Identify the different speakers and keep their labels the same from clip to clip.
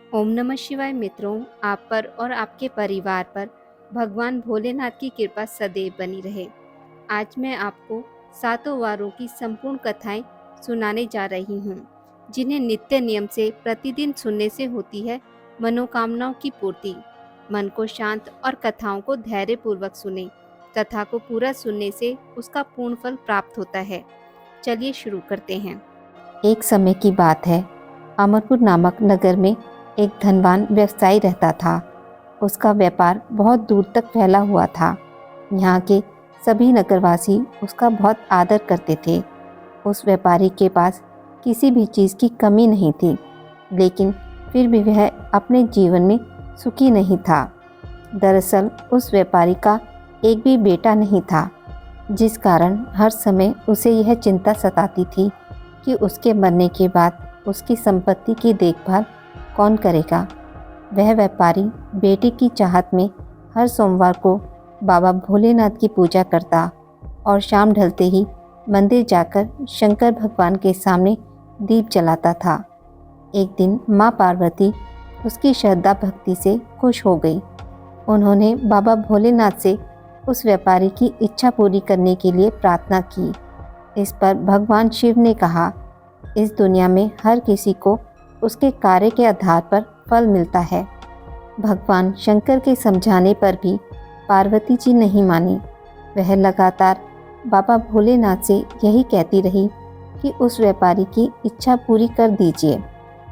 Speaker 1: ओम नमः शिवाय मित्रों, आप पर और आपके परिवार पर भगवान भोलेनाथ की कृपा सदैव बनी रहे। आज मैं आपको सातों वारों की संपूर्ण कथाएं सुनाने जा रही हूँ, जिन्हें नित्य नियम से प्रतिदिन सुनने से होती है मनोकामनाओं की पूर्ति। मन को शांत और कथाओं को धैर्यपूर्वक सुने। कथा को पूरा सुनने से उसका पूर्ण फल प्राप्त होता है। चलिए शुरू करते हैं।
Speaker 2: एक समय की बात है। अमरपुर नामक नगर में एक धनवान व्यवसायी रहता था। उसका व्यापार बहुत दूर तक फैला हुआ था। यहाँ के सभी नगरवासी उसका बहुत आदर करते थे। उस व्यापारी के पास किसी भी चीज़ की कमी नहीं थी, लेकिन फिर भी वह अपने जीवन में सुखी नहीं था। दरअसल उस व्यापारी का एक भी बेटा नहीं था, जिस कारण हर समय उसे यह चिंता सताती थी कि उसके मरने के बाद उसकी संपत्ति की देखभाल कौन करेगा। वह व्यापारी बेटे की चाहत में हर सोमवार को बाबा भोलेनाथ की पूजा करता और शाम ढलते ही मंदिर जाकर शंकर भगवान के सामने दीप जलाता था। एक दिन माँ पार्वती उसकी श्रद्धा भक्ति से खुश हो गई। उन्होंने बाबा भोलेनाथ से उस व्यापारी की इच्छा पूरी करने के लिए प्रार्थना की। इस पर भगवान शिव ने कहा, इस दुनिया में हर किसी को उसके कार्य के आधार पर फल मिलता है। भगवान शंकर के समझाने पर भी पार्वती जी नहीं मानी। वह लगातार बाबा भोलेनाथ से यही कहती रही कि उस व्यापारी की इच्छा पूरी कर दीजिए।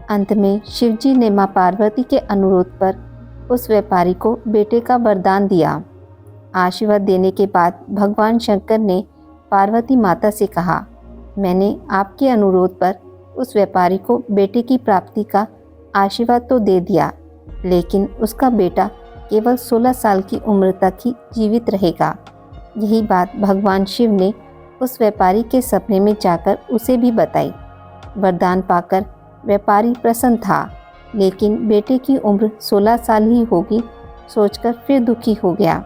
Speaker 2: अंत में शिवजी ने माँ पार्वती के अनुरोध पर उस व्यापारी को बेटे का वरदान दिया। आशीर्वाद देने के बाद भगवान शंकर ने पार्वती माता से कहा, मैंने आपके अनुरोध पर उस व्यापारी को बेटे की प्राप्ति का आशीर्वाद तो दे दिया, लेकिन उसका बेटा केवल 16 साल की उम्र तक ही जीवित रहेगा। यही बात भगवान शिव ने उस व्यापारी के सपने में जाकर उसे भी बताई। वरदान पाकर व्यापारी प्रसन्न था, लेकिन बेटे की उम्र 16 साल ही होगी सोचकर फिर दुखी हो गया।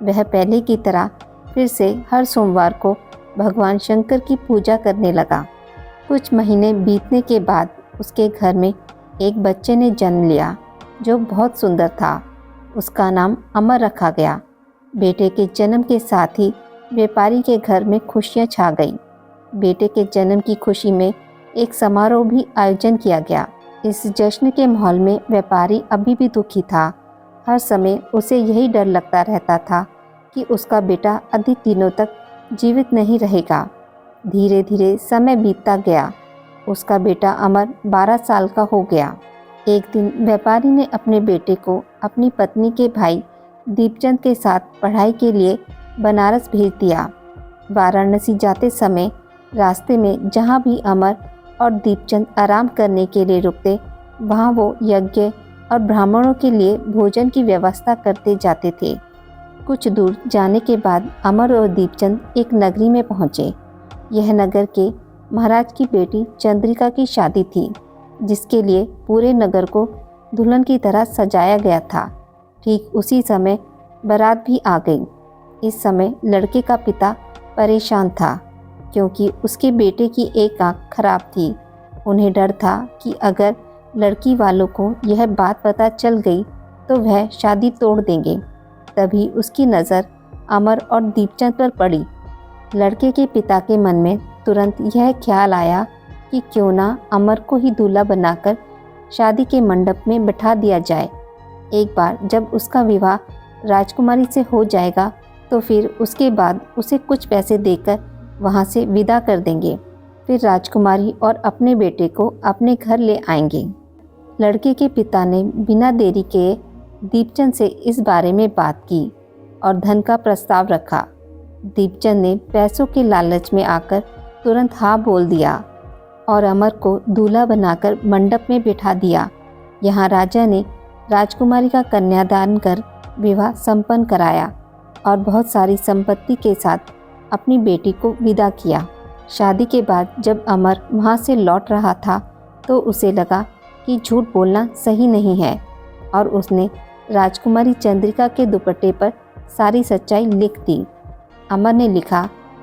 Speaker 2: वह पहले की तरह फिर से हर सोमवार को भगवान शंकर की पूजा करने लगा। कुछ महीने बीतने के बाद उसके घर में एक बच्चे ने जन्म लिया जो बहुत सुंदर था। उसका नाम अमर रखा गया। बेटे के जन्म के साथ ही व्यापारी के घर में खुशियां छा गई। बेटे के जन्म की खुशी में एक समारोह भी आयोजन किया गया। इस जश्न के माहौल में व्यापारी अभी भी दुखी था। हर समय उसे यही डर लगता रहता था कि उसका बेटा अधिक दिनों तक जीवित नहीं रहेगा। धीरे धीरे समय बीतता गया। उसका बेटा अमर 12 साल का हो गया। एक दिन व्यापारी ने अपने बेटे को अपनी पत्नी के भाई दीपचंद के साथ पढ़ाई के लिए बनारस भेज दिया। वाराणसी जाते समय रास्ते में जहाँ भी अमर और दीपचंद आराम करने के लिए रुकते, वहाँ वो यज्ञ और ब्राह्मणों के लिए भोजन की व्यवस्था करते जाते थे। कुछ दूर जाने के बाद अमर और दीपचंद एक नगरी में पहुँचे। यह नगर के महाराज की बेटी चंद्रिका की शादी थी, जिसके लिए पूरे नगर को दुल्हन की तरह सजाया गया था। ठीक उसी समय बारात भी आ गई। इस समय लड़के का पिता परेशान था, क्योंकि उसके बेटे की एक आंख खराब थी। उन्हें डर था कि अगर लड़की वालों को यह बात पता चल गई तो वह शादी तोड़ देंगे। तभी उसकी नज़र अमर और दीपचंद पर पड़ी। लड़के के पिता के मन में तुरंत यह ख्याल आया कि क्यों ना अमर को ही दूल्हा बनाकर शादी के मंडप में बिठा दिया जाए। एक बार जब उसका विवाह राजकुमारी से हो जाएगा तो फिर उसके बाद उसे कुछ पैसे देकर वहाँ से विदा कर देंगे। फिर राजकुमारी और अपने बेटे को अपने घर ले आएंगे। लड़के के पिता ने बिना देरी के दीपचंद से इस बारे में बात की और धन का प्रस्ताव रखा। दीपचंद ने पैसों के लालच में आकर तुरंत हाँ बोल दिया और अमर को दूल्हा बनाकर मंडप में बिठा दिया। यहाँ राजा ने राजकुमारी का कन्यादान कर विवाह संपन्न कराया और बहुत सारी संपत्ति के साथ अपनी बेटी को विदा किया। शादी के बाद जब अमर वहाँ से लौट रहा था तो उसे लगा कि झूठ बोलना सही नहीं है, और उसने राजकुमारी चंद्रिका के दुपट्टे पर सारी सच्चाई लिख दी। अमर ने लिखा,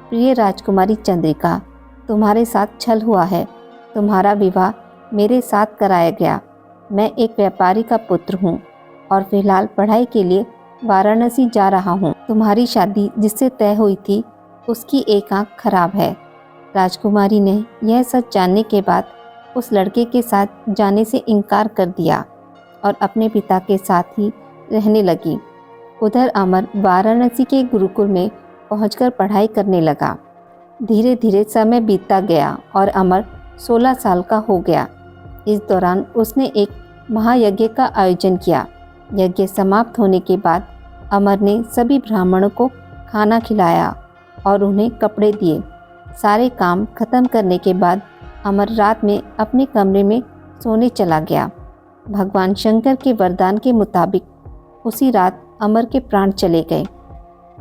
Speaker 2: प्रिय राजकुमारी चंद्रिका, तुम्हारे साथ छल हुआ है। तुम्हारा विवाह मेरे साथ कराया गया। मैं एक व्यापारी का पुत्र हूँ और फिलहाल पढ़ाई के लिए वाराणसी जा रहा हूँ। तुम्हारी शादी जिससे तय हुई थी उसकी एक आंख खराब है। राजकुमारी ने यह सच जानने के बाद उस लड़के के साथ जाने से इनकार कर दिया और अपने पिता के साथ ही रहने लगी। उधर अमर वाराणसी के गुरुकुल में पहुंचकर पढ़ाई करने लगा। धीरे धीरे समय बीतता गया और अमर 16 साल का हो गया। इस दौरान उसने एक महायज्ञ का आयोजन किया। यज्ञ समाप्त होने के बाद अमर ने सभी ब्राह्मणों को खाना खिलाया और उन्हें कपड़े दिए। सारे काम खत्म करने के बाद अमर रात में अपने कमरे में सोने चला गया। भगवान शंकर के वरदान के मुताबिक उसी रात अमर के प्राण चले गए।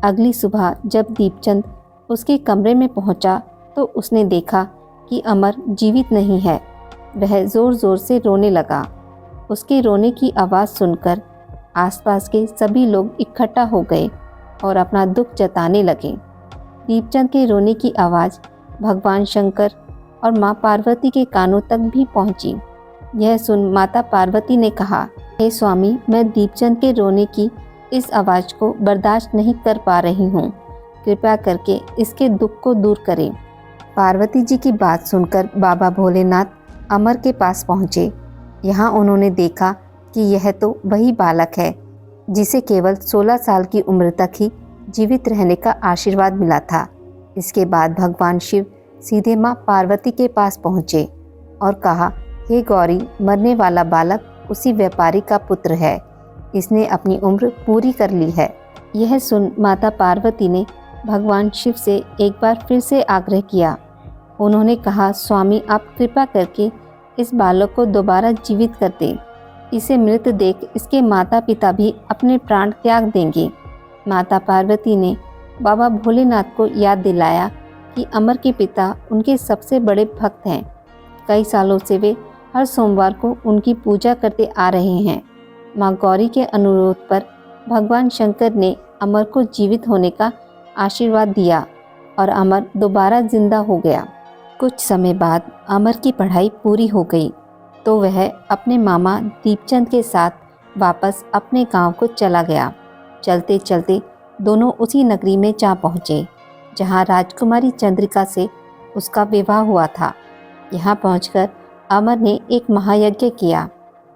Speaker 2: अगली सुबह जब दीपचंद उसके कमरे में पहुंचा तो उसने देखा कि अमर जीवित नहीं है। वह ज़ोर ज़ोर से रोने लगा। उसके रोने की आवाज़ सुनकर आसपास के सभी लोग इकट्ठा हो गए और अपना दुख जताने लगे। दीपचंद के रोने की आवाज़ भगवान शंकर और माँ पार्वती के कानों तक भी पहुंची। यह सुन माता पार्वती ने कहा, हे स्वामी, मैं दीपचंद के रोने की इस आवाज़ को बर्दाश्त नहीं कर पा रही हूँ। कृपया करके इसके दुख को दूर करें। पार्वती जी की बात सुनकर बाबा भोलेनाथ अमर के पास पहुँचे। यहाँ उन्होंने देखा कि यह तो वही बालक है जिसे केवल 16 साल की उम्र तक ही जीवित रहने का आशीर्वाद मिला था। इसके बाद भगवान शिव सीधे माँ पार्वती के पास पहुँचे और कहा, हे गौरी, मरने वाला बालक उसी व्यापारी का पुत्र है। इसने अपनी उम्र पूरी कर ली है। यह सुन माता पार्वती ने भगवान शिव से एक बार फिर से आग्रह किया। उन्होंने कहा, स्वामी, आप कृपा करके इस बालक को दोबारा जीवित कर दें। इसे मृत देख इसके माता पिता भी अपने प्राण त्याग देंगे। माता पार्वती ने बाबा भोलेनाथ को याद दिलाया कि अमर के पिता उनके सबसे बड़े भक्त हैं। कई सालों से वे हर सोमवार को उनकी पूजा करते आ रहे हैं। माँ गौरी के अनुरोध पर भगवान शंकर ने अमर को जीवित होने का आशीर्वाद दिया और अमर दोबारा जिंदा हो गया। कुछ समय बाद अमर की पढ़ाई पूरी हो गई तो वह अपने मामा दीपचंद के साथ वापस अपने गांव को चला गया। चलते चलते दोनों उसी नगरी में जा पहुँचे जहां राजकुमारी चंद्रिका से उसका विवाह हुआ था। यहाँ पहुंचकर अमर ने एक महायज्ञ किया।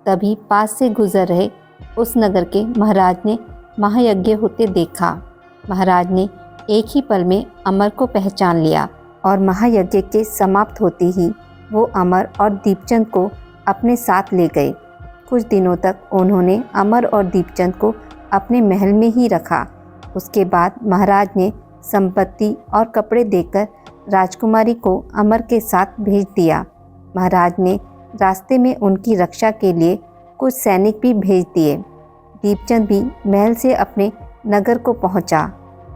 Speaker 2: तभी पास से गुजर रहे उस नगर के महाराज ने महायज्ञ होते देखा। महाराज ने एक ही पल में अमर को पहचान लिया और महायज्ञ के समाप्त होते ही वो अमर और दीपचंद को अपने साथ ले गए। कुछ दिनों तक उन्होंने अमर और दीपचंद को अपने महल में ही रखा। उसके बाद महाराज ने संपत्ति और कपड़े देकर राजकुमारी को अमर के साथ भेज दिया। महाराज ने रास्ते में उनकी रक्षा के लिए कुछ सैनिक भी भेज दिए। दीपचंद भी महल से अपने नगर को पहुंचा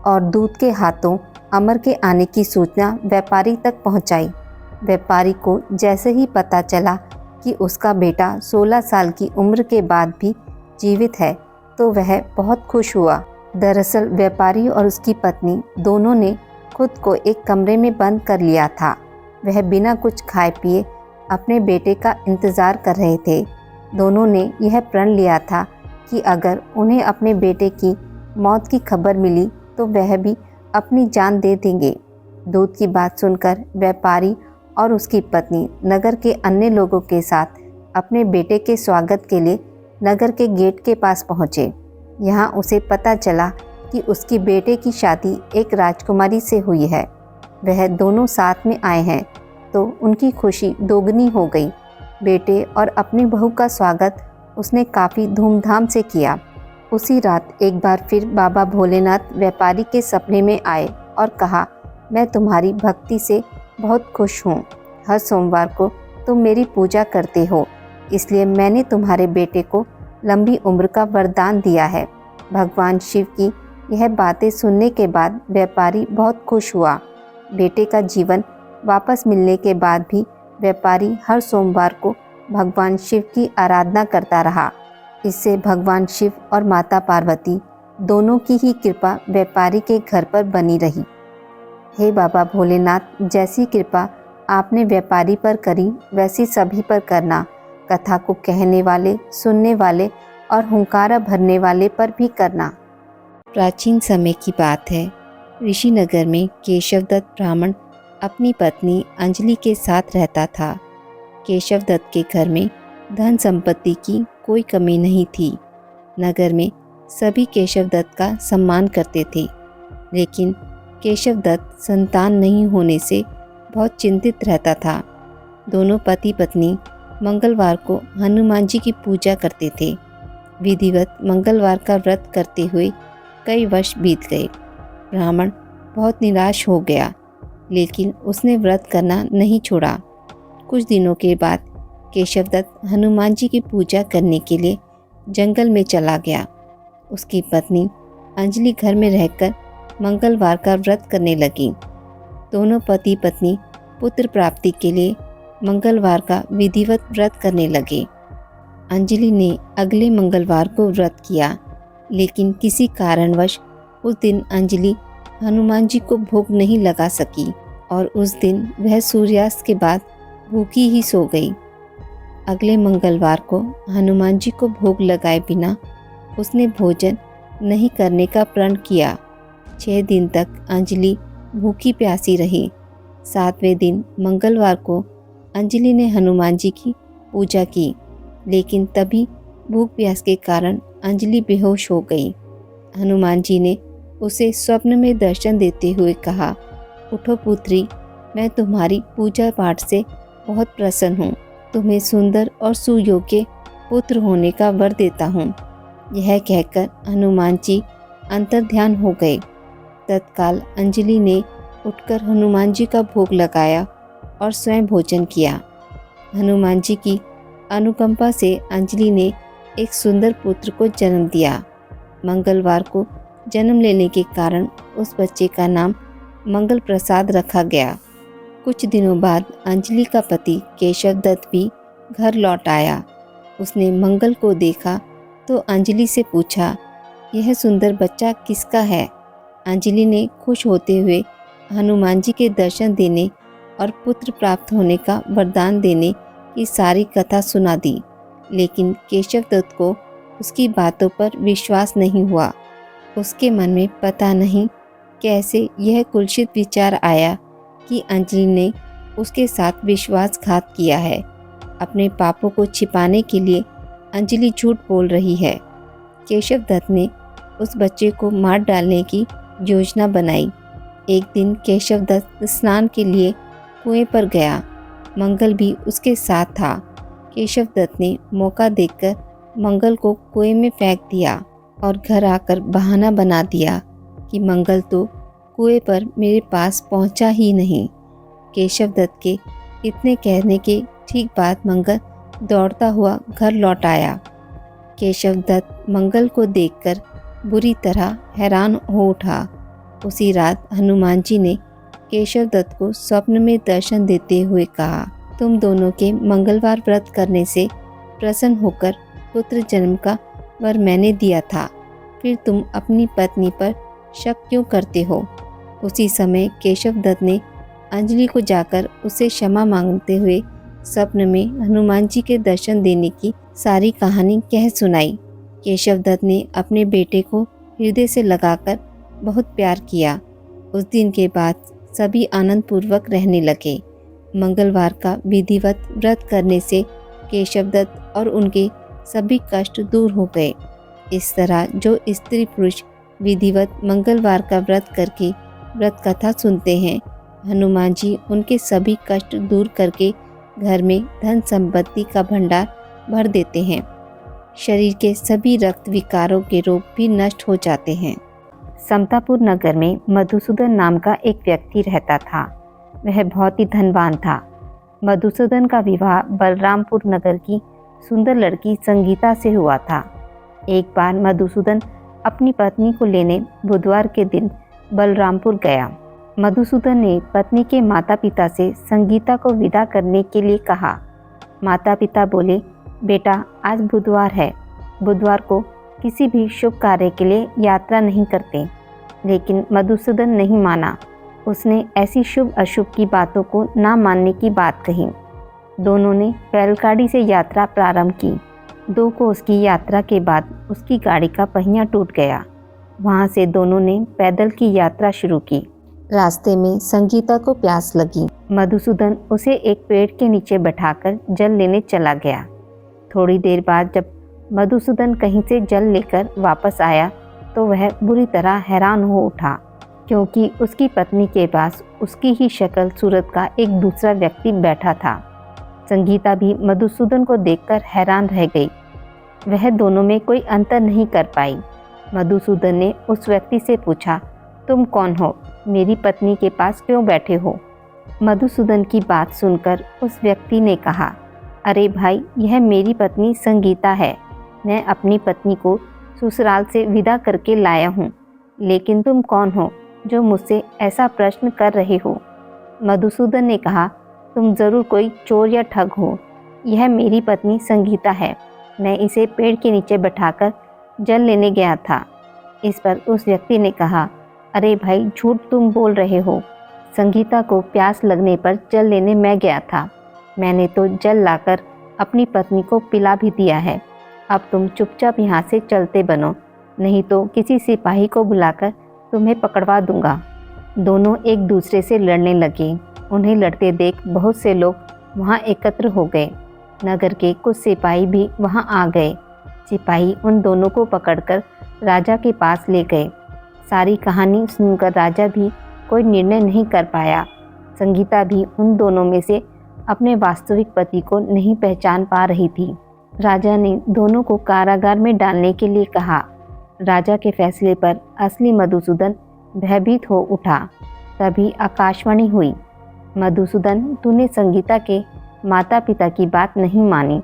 Speaker 2: और दूत के हाथों अमर के आने की सूचना व्यापारी तक पहुंचाई। व्यापारी को जैसे ही पता चला कि उसका बेटा 16 साल की उम्र के बाद भी जीवित है तो वह बहुत खुश हुआ। दरअसल व्यापारी और उसकी पत्नी दोनों ने खुद को एक कमरे में बंद कर लिया था। वह बिना कुछ खाए पिए अपने बेटे का इंतज़ार कर रहे थे। दोनों ने यह प्रण लिया था कि अगर उन्हें अपने बेटे की मौत की खबर मिली तो वह भी अपनी जान दे देंगे। दूत की बात सुनकर व्यापारी और उसकी पत्नी नगर के अन्य लोगों के साथ अपने बेटे के स्वागत के लिए नगर के गेट के पास पहुँचे। यहाँ उसे पता चला कि उसकी बेटे की शादी एक राजकुमारी से हुई है। वह दोनों साथ में आए हैं तो उनकी खुशी दोगुनी हो गई। बेटे और अपनी बहू का स्वागत उसने काफ़ी धूमधाम से किया। उसी रात एक बार फिर बाबा भोलेनाथ व्यापारी के सपने में आए और कहा, मैं तुम्हारी भक्ति से बहुत खुश हूँ। हर सोमवार को तुम मेरी पूजा करते हो, इसलिए मैंने तुम्हारे बेटे को लंबी उम्र का वरदान दिया है। भगवान शिव की यह बातें सुनने के बाद व्यापारी बहुत खुश हुआ। बेटे का जीवन वापस मिलने के बाद भी व्यापारी हर सोमवार को भगवान शिव की आराधना करता रहा। इससे भगवान शिव और माता पार्वती दोनों की ही कृपा व्यापारी के घर पर बनी रही। हे बाबा भोलेनाथ, जैसी कृपा आपने व्यापारी पर करी वैसी सभी पर करना। कथा को कहने वाले, सुनने वाले और हुंकारा भरने वाले पर भी करना। प्राचीन समय की बात है। ऋषिनगर में केशवदत्त ब्राह्मण अपनी पत्नी अंजलि के साथ रहता था। केशवदत्त के घर में धन संपत्ति की कोई कमी नहीं थी। नगर में सभी केशवदत्त का सम्मान करते थे, लेकिन केशवदत्त संतान नहीं होने से बहुत चिंतित रहता था। दोनों पति पत्नी मंगलवार को हनुमान जी की पूजा करते थे। विधिवत मंगलवार का व्रत करते हुए कई वर्ष बीत गए। ब्राह्मण बहुत निराश हो गया, लेकिन उसने व्रत करना नहीं छोड़ा। कुछ दिनों के बाद केशवदत्त हनुमान जी की पूजा करने के लिए जंगल में चला गया। उसकी पत्नी अंजलि घर में रहकर मंगलवार का व्रत करने लगी। दोनों पति पत्नी पुत्र प्राप्ति के लिए मंगलवार का विधिवत व्रत करने लगे। अंजलि ने अगले मंगलवार को व्रत किया, लेकिन किसी कारणवश उस दिन अंजलि हनुमान जी को भोग नहीं लगा सकी और उस दिन वह सूर्यास्त के बाद भूखी ही सो गई। अगले मंगलवार को हनुमान जी को भोग लगाए बिना उसने भोजन नहीं करने का प्रण किया। 6 दिन तक अंजलि भूखी प्यासी रही। 7वें दिन मंगलवार को अंजलि ने हनुमान जी की पूजा की, लेकिन तभी भूख प्यास के कारण अंजलि बेहोश हो गई। हनुमान जी ने उसे स्वप्न में दर्शन देते हुए कहा, उठो पुत्री, मैं तुम्हारी पूजा पाठ से बहुत प्रसन्न हूँ। तुम्हें सुंदर और सुयोग्य पुत्र होने का वर देता हूँ। यह कहकर हनुमान जी अंतर्ध्यान हो गए। तत्काल अंजलि ने उठकर हनुमान जी का भोग लगाया और स्वयं भोजन किया। हनुमान जी की अनुकंपा से अंजलि ने एक सुंदर पुत्र को जन्म दिया। मंगलवार को जन्म लेने के कारण उस बच्चे का नाम मंगल प्रसाद रखा गया। कुछ दिनों बाद अंजलि का पति केशवदत्त भी घर लौट आया। उसने मंगल को देखा तो अंजलि से पूछा, यह सुंदर बच्चा किसका है? अंजलि ने खुश होते हुए हनुमान जी के दर्शन देने और पुत्र प्राप्त होने का वरदान देने की सारी कथा सुना दी, लेकिन केशवदत्त को उसकी बातों पर विश्वास नहीं हुआ। उसके मन में पता नहीं कैसे यह कुलसित विचार आया कि अंजलि ने उसके साथ विश्वासघात किया है। अपने पापों को छिपाने के लिए अंजलि झूठ बोल रही है। केशवदत्त ने उस बच्चे को मार डालने की योजना बनाई। एक दिन केशवदत्त स्नान के लिए कुएं पर गया। मंगल भी उसके साथ था। केशवदत्त ने मौका देखकर मंगल को कुएं में फेंक दिया और घर आकर बहाना बना दिया कि मंगल तो कुएं पर मेरे पास पहुंचा ही नहीं। केशवदत्त के इतने कहने के ठीक बाद मंगल दौड़ता हुआ घर लौट आया। केशवदत्त मंगल को देखकर बुरी तरह हैरान हो उठा। उसी रात हनुमान जी ने केशवदत्त को स्वप्न में दर्शन देते हुए कहा, तुम दोनों के मंगलवार व्रत करने से प्रसन्न होकर पुत्र जन्म का वर मैंने दिया था, फिर तुम अपनी पत्नी पर शक क्यों करते हो? उसी समय केशवदत्त ने अंजलि को जाकर उसे क्षमा मांगते हुए स्वप्न में हनुमान जी के दर्शन देने की सारी कहानी कह सुनाई। केशवदत्त ने अपने बेटे को हृदय से लगाकर बहुत प्यार किया। उस दिन के बाद सभी आनंद पूर्वक रहने लगे। मंगलवार का विधिवत व्रत करने से केशवदत्त और उनके सभी कष्ट दूर हो गए। इस तरह जो स्त्री पुरुष विधिवत मंगलवार का व्रत करके व्रत कथा सुनते हैं, हनुमान जी उनके सभी कष्ट दूर करके घर में धन संपत्ति का भंडार भर देते हैं। शरीर के सभी रक्त विकारों के रोग भी नष्ट हो जाते हैं। समतापुर नगर में मधुसूदन नाम का एक व्यक्ति रहता था। वह बहुत ही धनवान था। मधुसूदन का विवाह बलरामपुर नगर की सुंदर लड़की संगीता से हुआ था। एक बार मधुसूदन अपनी पत्नी को लेने बुधवार के दिन बलरामपुर गया। मधुसूदन ने पत्नी के माता पिता से संगीता को विदा करने के लिए कहा। माता पिता बोले, बेटा आज बुधवार है, बुधवार को किसी भी शुभ कार्य के लिए यात्रा नहीं करते। लेकिन मधुसूदन नहीं माना। उसने ऐसी शुभ अशुभ की बातों को ना मानने की बात कही। दोनों ने बैलगाड़ी से यात्रा प्रारंभ की। 2 कोस की यात्रा के बाद उसकी गाड़ी का पहिया टूट गया। वहाँ से दोनों ने पैदल की यात्रा शुरू की। रास्ते में संगीता को प्यास लगी। मधुसूदन उसे एक पेड़ के नीचे बैठाकर जल लेने चला गया। थोड़ी देर बाद जब मधुसूदन कहीं से जल लेकर वापस आया तो वह बुरी तरह हैरान हो उठा, क्योंकि उसकी पत्नी के पास उसकी ही शक्ल सूरत का एक दूसरा व्यक्ति बैठा था। संगीता भी मधुसूदन को देखकर हैरान रह गई। वह दोनों में कोई अंतर नहीं कर पाई। मधुसूदन ने उस व्यक्ति से पूछा, तुम कौन हो? मेरी पत्नी के पास क्यों बैठे हो? मधुसूदन की बात सुनकर उस व्यक्ति ने कहा, अरे भाई, यह मेरी पत्नी संगीता है। मैं अपनी पत्नी को ससुराल से विदा करके लाया हूँ। लेकिन तुम कौन हो जो मुझसे ऐसा प्रश्न कर रहे हो? मधुसूदन ने कहा, तुम ज़रूर कोई चोर या ठग हो। यह मेरी पत्नी संगीता है। मैं इसे पेड़ के नीचे बैठाकर जल लेने गया था। इस पर उस व्यक्ति ने कहा, अरे भाई, झूठ तुम बोल रहे हो। संगीता को प्यास लगने पर जल लेने मैं गया था। मैंने तो जल लाकर अपनी पत्नी को पिला भी दिया है। अब तुम चुपचाप यहाँ से चलते बनो, नहीं तो किसी सिपाही को बुलाकर तुम्हें पकड़वा दूंगा। दोनों एक दूसरे से लड़ने लगे। उन्हें लड़ते देख बहुत से लोग वहाँ एकत्र हो गए। नगर के कुछ सिपाही भी वहाँ आ गए। सिपाही उन दोनों को पकड़कर राजा के पास ले गए। सारी कहानी सुनकर राजा भी कोई निर्णय नहीं कर पाया। संगीता भी उन दोनों में से अपने वास्तविक पति को नहीं पहचान पा रही थी। राजा ने दोनों को कारागार में डालने के लिए कहा। राजा के फैसले पर असली मधुसूदन भयभीत हो उठा। तभी आकाशवाणी हुई, मधुसूदन, तूने संगीता के माता पिता की बात नहीं मानी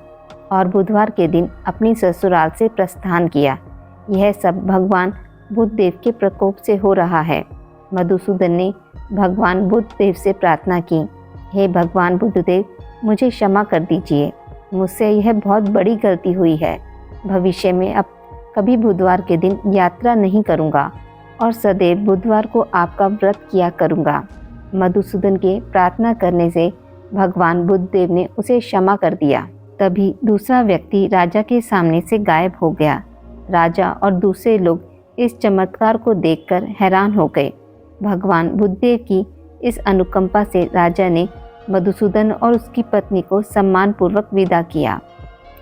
Speaker 2: और बुधवार के दिन अपनी ससुराल से प्रस्थान किया। यह सब भगवान बुद्ध देव के प्रकोप से हो रहा है। मधुसूदन ने भगवान बुद्ध देव से प्रार्थना की, हे भगवान बुद्ध देव, मुझे क्षमा कर दीजिए। मुझसे यह बहुत बड़ी गलती हुई है। भविष्य में अब कभी बुधवार के दिन यात्रा नहीं करूँगा और सदैव बुधवार को आपका व्रत किया करूँगा। मधुसूदन के प्रार्थना करने से भगवान बुद्ध देव ने उसे क्षमा कर दिया। तभी दूसरा व्यक्ति राजा के सामने से गायब हो गया। राजा और दूसरे लोग इस चमत्कार को देखकर हैरान हो गए। भगवान बुद्धदेव की इस अनुकंपा से राजा ने मधुसूदन और उसकी पत्नी को सम्मानपूर्वक विदा किया।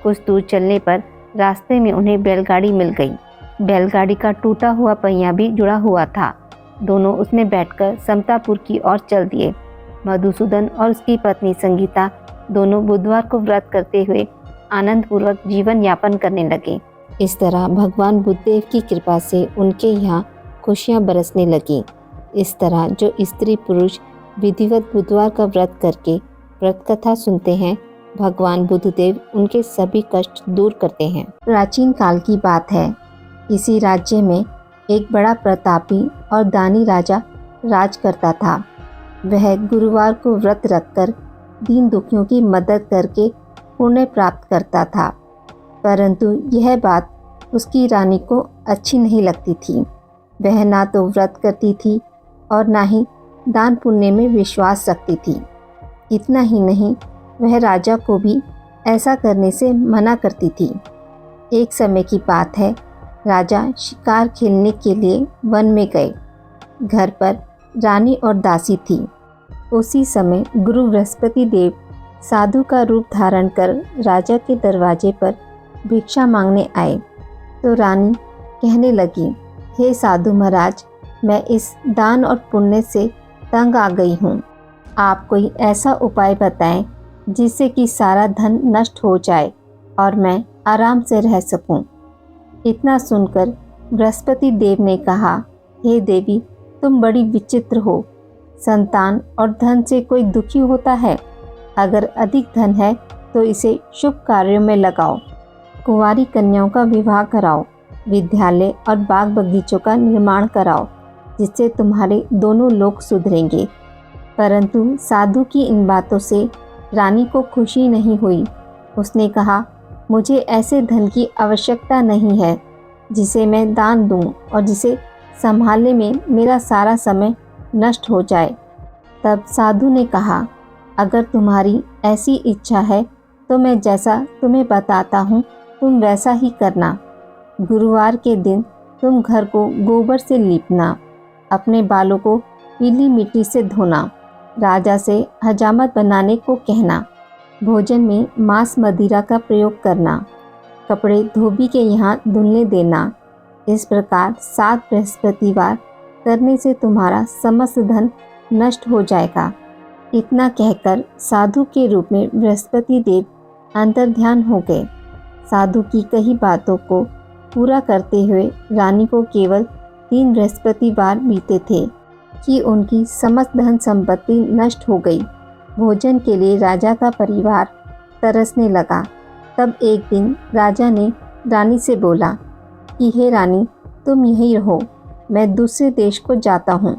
Speaker 2: कुछ दूर चलने पर रास्ते में उन्हें बैलगाड़ी मिल गई। बैलगाड़ी का टूटा हुआ पहिया भी जुड़ा हुआ था। दोनों उसमें बैठकर समतापुर की ओर चल दिए। मधुसूदन और उसकी पत्नी संगीता दोनों बुधवार को व्रत करते हुए आनंदपूर्वक जीवन यापन करने लगे। इस तरह भगवान बुद्धदेव की कृपा से उनके यहाँ खुशियाँ बरसने लगीं। इस तरह जो स्त्री पुरुष विधिवत बुधवार का व्रत करके व्रत कथा सुनते हैं, भगवान बुद्धदेव उनके सभी कष्ट दूर करते हैं। प्राचीन काल की बात है। इसी राज्य में एक बड़ा प्रतापी और दानी राजा राज करता था। वह गुरुवार को व्रत रखकर दीन दुखियों की मदद करके पुण्य प्राप्त करता था, परंतु यह बात उसकी रानी को अच्छी नहीं लगती थी। वह ना तो व्रत करती थी और ना ही दान पुण्य में विश्वास रखती थी। इतना ही नहीं, वह राजा को भी ऐसा करने से मना करती थी। एक समय की बात है, राजा शिकार खेलने के लिए वन में गए। घर पर रानी और दासी थी। उसी समय गुरु बृहस्पति देव साधु का रूप धारण कर राजा के दरवाजे पर भिक्षा मांगने आए तो रानी कहने लगी, हे साधु महाराज, मैं इस दान और पुण्य से तंग आ गई हूँ। आप कोई ऐसा उपाय बताएं जिससे कि सारा धन नष्ट हो जाए और मैं आराम से रह सकूं। इतना सुनकर बृहस्पति देव ने कहा, हे देवी, तुम बड़ी विचित्र हो। संतान और धन से कोई दुखी होता है? अगर अधिक धन है तो इसे शुभ कार्यों में लगाओ। कुंवारी कन्याओं का विवाह कराओ। विद्यालय और बाग बगीचों का निर्माण कराओ, जिससे तुम्हारे दोनों लोग सुधरेंगे। परंतु साधु की इन बातों से रानी को खुशी नहीं हुई। उसने कहा, मुझे ऐसे धन की आवश्यकता नहीं है जिसे मैं दान दूं और जिसे संभालने में मेरा सारा समय नष्ट हो जाए। तब साधु ने कहा, अगर तुम्हारी ऐसी इच्छा है तो मैं जैसा तुम्हें बताता हूँ तुम वैसा ही करना। गुरुवार के दिन तुम घर को गोबर से लीपना, अपने बालों को पीली मिट्टी से धोना, राजा से हजामत बनाने को कहना, भोजन में मांस मदिरा का प्रयोग करना, कपड़े धोबी के यहाँ धुलने देना। इस प्रकार 7 बृहस्पतिवार करने से तुम्हारा समस्त धन नष्ट हो जाएगा। इतना कहकर साधु के रूप में बृहस्पति देव अंतर्ध्यान हो गए। साधु की कही बातों को पूरा करते हुए रानी को केवल 3 बृहस्पतिवार बीते थे कि उनकी समस्त धन संपत्ति नष्ट हो गई। भोजन के लिए राजा का परिवार तरसने लगा। तब एक दिन राजा ने रानी से बोला कि हे रानी, तुम यहीं रहो, मैं दूसरे देश को जाता हूँ,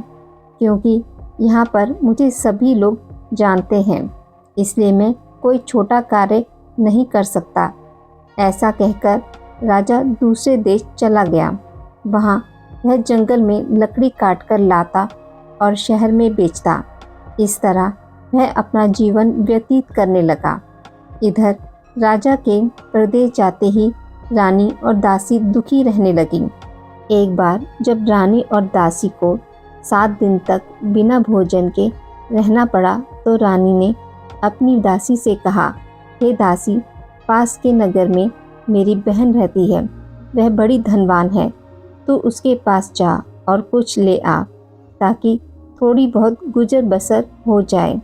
Speaker 2: क्योंकि यहाँ पर मुझे सभी लोग जानते हैं, इसलिए मैं कोई छोटा कार्य नहीं कर सकता। ऐसा कहकर राजा दूसरे देश चला गया। वहाँ वह जंगल में लकड़ी काटकर लाता और शहर में बेचता। इस तरह वह अपना जीवन व्यतीत करने लगा। इधर राजा के प्रदेश जाते ही रानी और दासी दुखी रहने लगी। एक बार जब रानी और दासी को 7 दिन तक बिना भोजन के रहना पड़ा तो रानी ने अपनी दासी से कहा, हे दासी, पास के नगर में मेरी बहन रहती है, वह बड़ी धनवान है, तू उसके पास जा और कुछ ले आ, ताकि थोड़ी बहुत गुजर बसर हो जाए।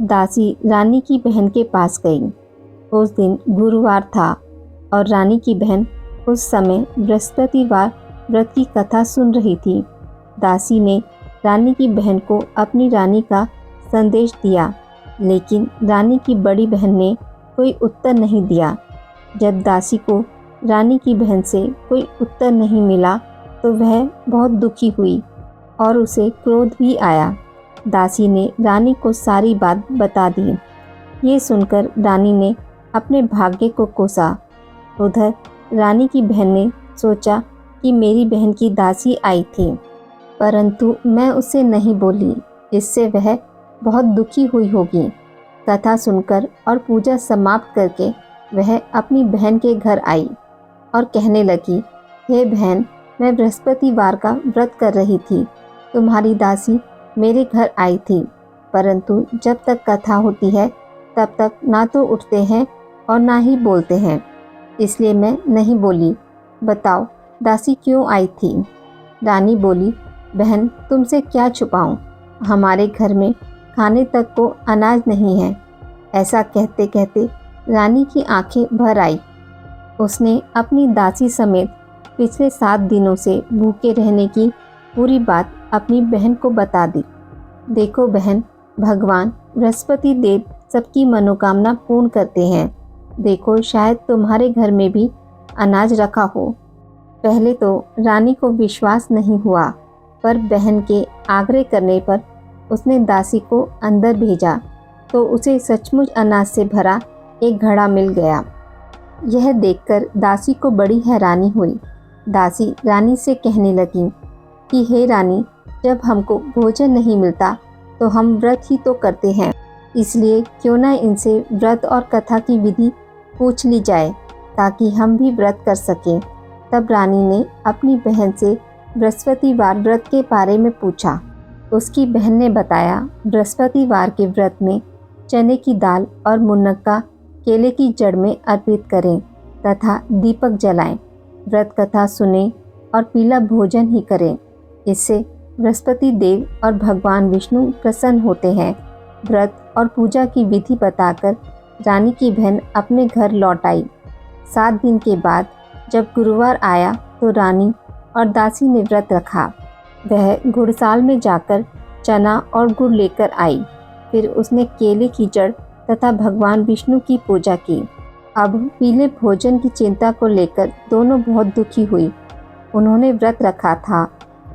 Speaker 2: दासी रानी की बहन के पास गई। उस दिन गुरुवार था और रानी की बहन उस समय बृहस्पतिवार व्रत की कथा सुन रही थी। दासी ने रानी की बहन को अपनी रानी का संदेश दिया, लेकिन रानी की बड़ी बहन ने कोई उत्तर नहीं दिया। जब दासी को रानी की बहन से कोई उत्तर नहीं मिला तो वह बहुत दुखी हुई और उसे क्रोध भी आया। दासी ने रानी को सारी बात बता दी। ये सुनकर रानी ने अपने भाग्य को कोसा। उधर रानी की बहन ने सोचा कि मेरी बहन की दासी आई थी, परंतु मैं उसे नहीं बोली, इससे वह बहुत दुखी हुई होगी। कथा सुनकर और पूजा समाप्त करके वह अपनी बहन के घर आई और कहने लगी, हे बहन, मैं बृहस्पतिवार का व्रत कर रही थी, तुम्हारी दासी मेरे घर आई थी, परंतु जब तक कथा होती है तब तक ना तो उठते हैं और ना ही बोलते हैं, इसलिए मैं नहीं बोली। बताओ दासी क्यों आई थी? रानी बोली, बहन, तुमसे क्या छुपाऊं, हमारे घर में खाने तक को अनाज नहीं है। ऐसा कहते कहते रानी की आंखें भर आई। उसने अपनी दासी समेत पिछले 7 दिनों से भूखे रहने की पूरी बात अपनी बहन को बता दी। देखो बहन, भगवान बृहस्पति देव सबकी मनोकामना पूर्ण करते हैं। देखो, शायद तुम्हारे घर में भी अनाज रखा हो। पहले तो रानी को विश्वास नहीं हुआ, पर बहन के आग्रह करने पर उसने दासी को अंदर भेजा तो उसे सचमुच अनाज से भरा एक घड़ा मिल गया। यह देखकर दासी को बड़ी हैरानी हुई। दासी रानी से कहने लगी कि हे रानी, जब हमको भोजन नहीं मिलता तो हम व्रत ही तो करते हैं, इसलिए क्यों ना इनसे व्रत और कथा की विधि पूछ ली जाए ताकि हम भी व्रत कर सकें। तब रानी ने अपनी बहन से बृहस्पतिवार व्रत के बारे में पूछा। उसकी बहन ने बताया, बृहस्पतिवार के व्रत में चने की दाल और मुनक्का केले की जड़ में अर्पित करें तथा दीपक जलाएं, व्रत कथा सुने और पीला भोजन ही करें। इससे बृहस्पति देव और भगवान विष्णु प्रसन्न होते हैं। व्रत और पूजा की विधि बताकर रानी की बहन अपने घर लौट आई। 7 दिन के बाद जब गुरुवार आया तो रानी और दासी ने व्रत रखा। वह घुड़साल में जाकर चना और गुड़ लेकर आई। फिर उसने केले की जड़ तथा भगवान विष्णु की पूजा की। अब पीले भोजन की चिंता को लेकर दोनों बहुत दुखी हुई। उन्होंने व्रत रखा था,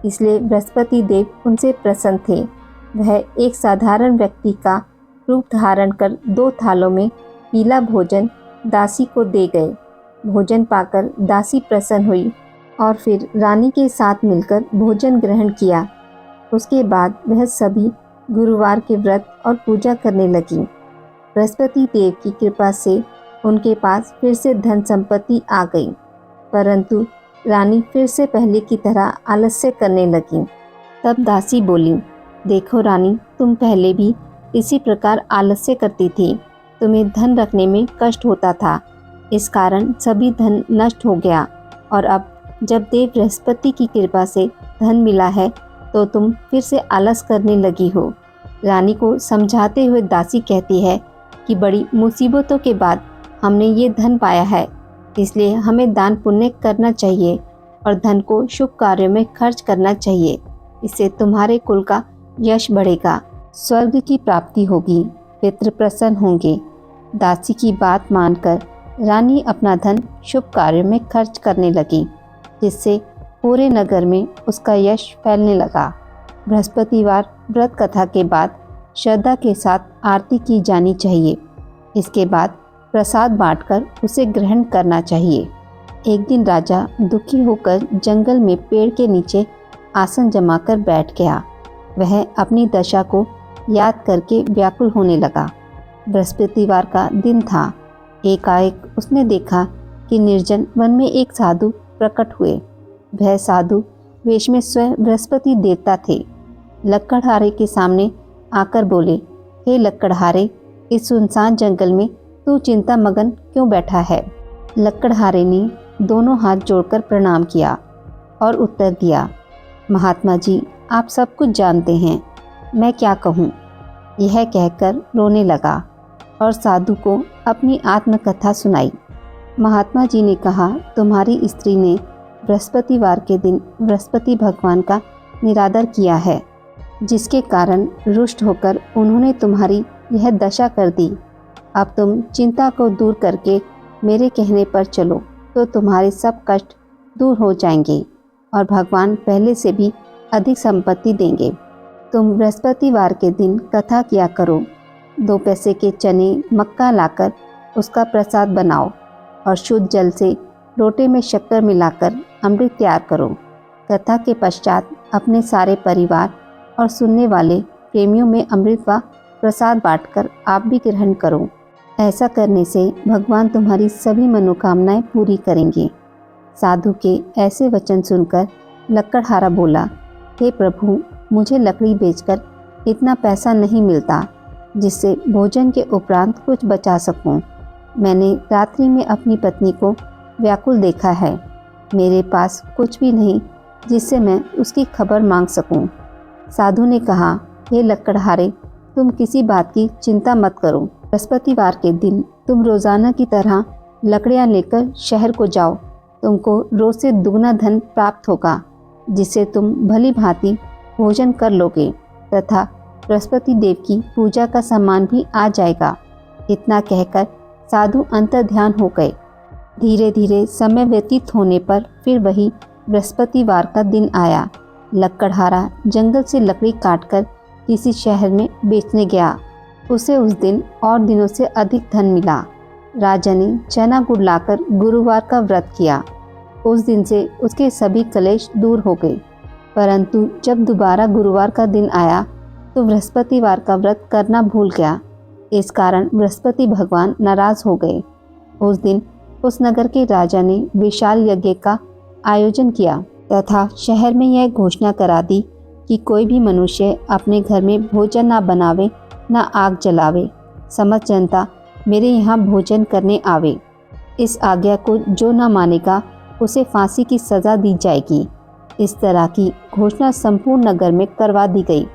Speaker 2: इसलिए बृहस्पति देव उनसे प्रसन्न थे। वह एक साधारण व्यक्ति का रूप धारण कर 2 थालों में पीला भोजन दासी को दे गए। भोजन पाकर दासी प्रसन्न हुई और फिर रानी के साथ मिलकर भोजन ग्रहण किया। उसके बाद वह सभी गुरुवार के व्रत और पूजा करने लगी। बृहस्पति देव की कृपा से उनके पास फिर से धन संपत्ति आ गई, परंतु रानी फिर से पहले की तरह आलस्य करने लगी। तब दासी बोली, देखो रानी, तुम पहले भी इसी प्रकार आलस्य करती थी। तुम्हें धन रखने में कष्ट होता था, इस कारण सभी धन नष्ट हो गया, और अब जब देव बृहस्पति की कृपा से धन मिला है तो तुम फिर से आलस करने लगी हो। रानी को समझाते हुए दासी कहती है कि बड़ी मुसीबतों के बाद हमने ये धन पाया है, इसलिए हमें दान पुण्य करना चाहिए और धन को शुभ कार्यों में खर्च करना चाहिए। इससे तुम्हारे कुल का यश बढ़ेगा, स्वर्ग की प्राप्ति होगी, पितृ प्रसन्न होंगे। दासी की बात मानकर रानी अपना धन शुभ कार्यों में खर्च करने लगी, जिससे पूरे नगर में उसका यश फैलने लगा। बृहस्पतिवार व्रत कथा के बाद श्रद्धा के साथ आरती की जानी चाहिए। इसके बाद प्रसाद बांटकर उसे ग्रहण करना चाहिए। एक दिन राजा दुखी होकर जंगल में पेड़ के नीचे आसन जमाकर बैठ गया। वह अपनी दशा को याद करके व्याकुल होने लगा। बृहस्पतिवार का दिन था। एकाएक उसने देखा कि निर्जन वन में एक साधु प्रकट हुए। वह साधु वेश में स्वयं बृहस्पति देवता थे। लक्कड़हारे के सामने आकर बोले, हे लक्कड़हारे, इस सुनसान जंगल में तू चिंता मगन क्यों बैठा है? लक्कड़हारे ने दोनों हाथ जोड़कर प्रणाम किया और उत्तर दिया, महात्मा जी, आप सब कुछ जानते हैं, मैं क्या कहूँ। यह कहकर रोने लगा और साधु को अपनी आत्मकथा सुनाई। महात्मा जी ने कहा, तुम्हारी स्त्री ने बृहस्पतिवार के दिन बृहस्पति भगवान का निरादर किया है, जिसके कारण रुष्ट होकर उन्होंने तुम्हारी यह दशा कर दी। अब तुम चिंता को दूर करके मेरे कहने पर चलो तो तुम्हारे सब कष्ट दूर हो जाएंगे और भगवान पहले से भी अधिक संपत्ति देंगे। तुम बृहस्पतिवार के दिन कथा किया करो। 2 पैसे के चने मक्का लाकर उसका प्रसाद बनाओ और शुद्ध जल से लोटे में शक्कर मिलाकर अमृत तैयार करो। कथा के पश्चात अपने सारे परिवार और सुनने वाले प्रेमियों में अमृत व प्रसाद बांटकर आप भी ग्रहण करो। ऐसा करने से भगवान तुम्हारी सभी मनोकामनाएं पूरी करेंगे। साधु के ऐसे वचन सुनकर लक्कड़हारा बोला, हे प्रभु, मुझे लकड़ी बेचकर इतना पैसा नहीं मिलता जिससे भोजन के उपरांत कुछ बचा सकूं। मैंने रात्रि में अपनी पत्नी को व्याकुल देखा है। मेरे पास कुछ भी नहीं जिससे मैं उसकी खबर मांग सकूं। साधु ने कहा, हे लक्कड़हारे, तुम किसी बात की चिंता मत करो। बृहस्पतिवार के दिन तुम रोजाना की तरह लकड़ियां लेकर शहर को जाओ। तुमको रोज से दुगना धन प्राप्त होगा, जिससे तुम भली भांति भोजन कर लोगे तथा बृहस्पति देव की पूजा का सामान भी आ जाएगा। इतना कहकर साधु अंतर्ध्यान हो गए। धीरे धीरे समय व्यतीत होने पर फिर वही बृहस्पतिवार का दिन आया। लक्कड़हारा जंगल से लकड़ी काटकर किसी शहर में बेचने गया। उसे उस दिन और दिनों से अधिक धन मिला। राजा ने चना गुड़ लाकर गुरुवार का व्रत किया। उस दिन से उसके सभी कलेश दूर हो गए। परंतु जब दोबारा गुरुवार का दिन आया तो बृहस्पतिवार का व्रत करना भूल गया। इस कारण बृहस्पति भगवान नाराज हो गए। उस दिन उस नगर के राजा ने विशाल यज्ञ का आयोजन किया तथा शहर में यह घोषणा करा दी कि कोई भी मनुष्य अपने घर में भोजन ना बनावे, ना आग जलावे। समस्त जनता मेरे यहाँ भोजन करने आवे। इस आज्ञा को जो न मानेगा उसे फांसी की सज़ा दी जाएगी। इस तरह की घोषणा संपूर्ण नगर में करवा दी गई।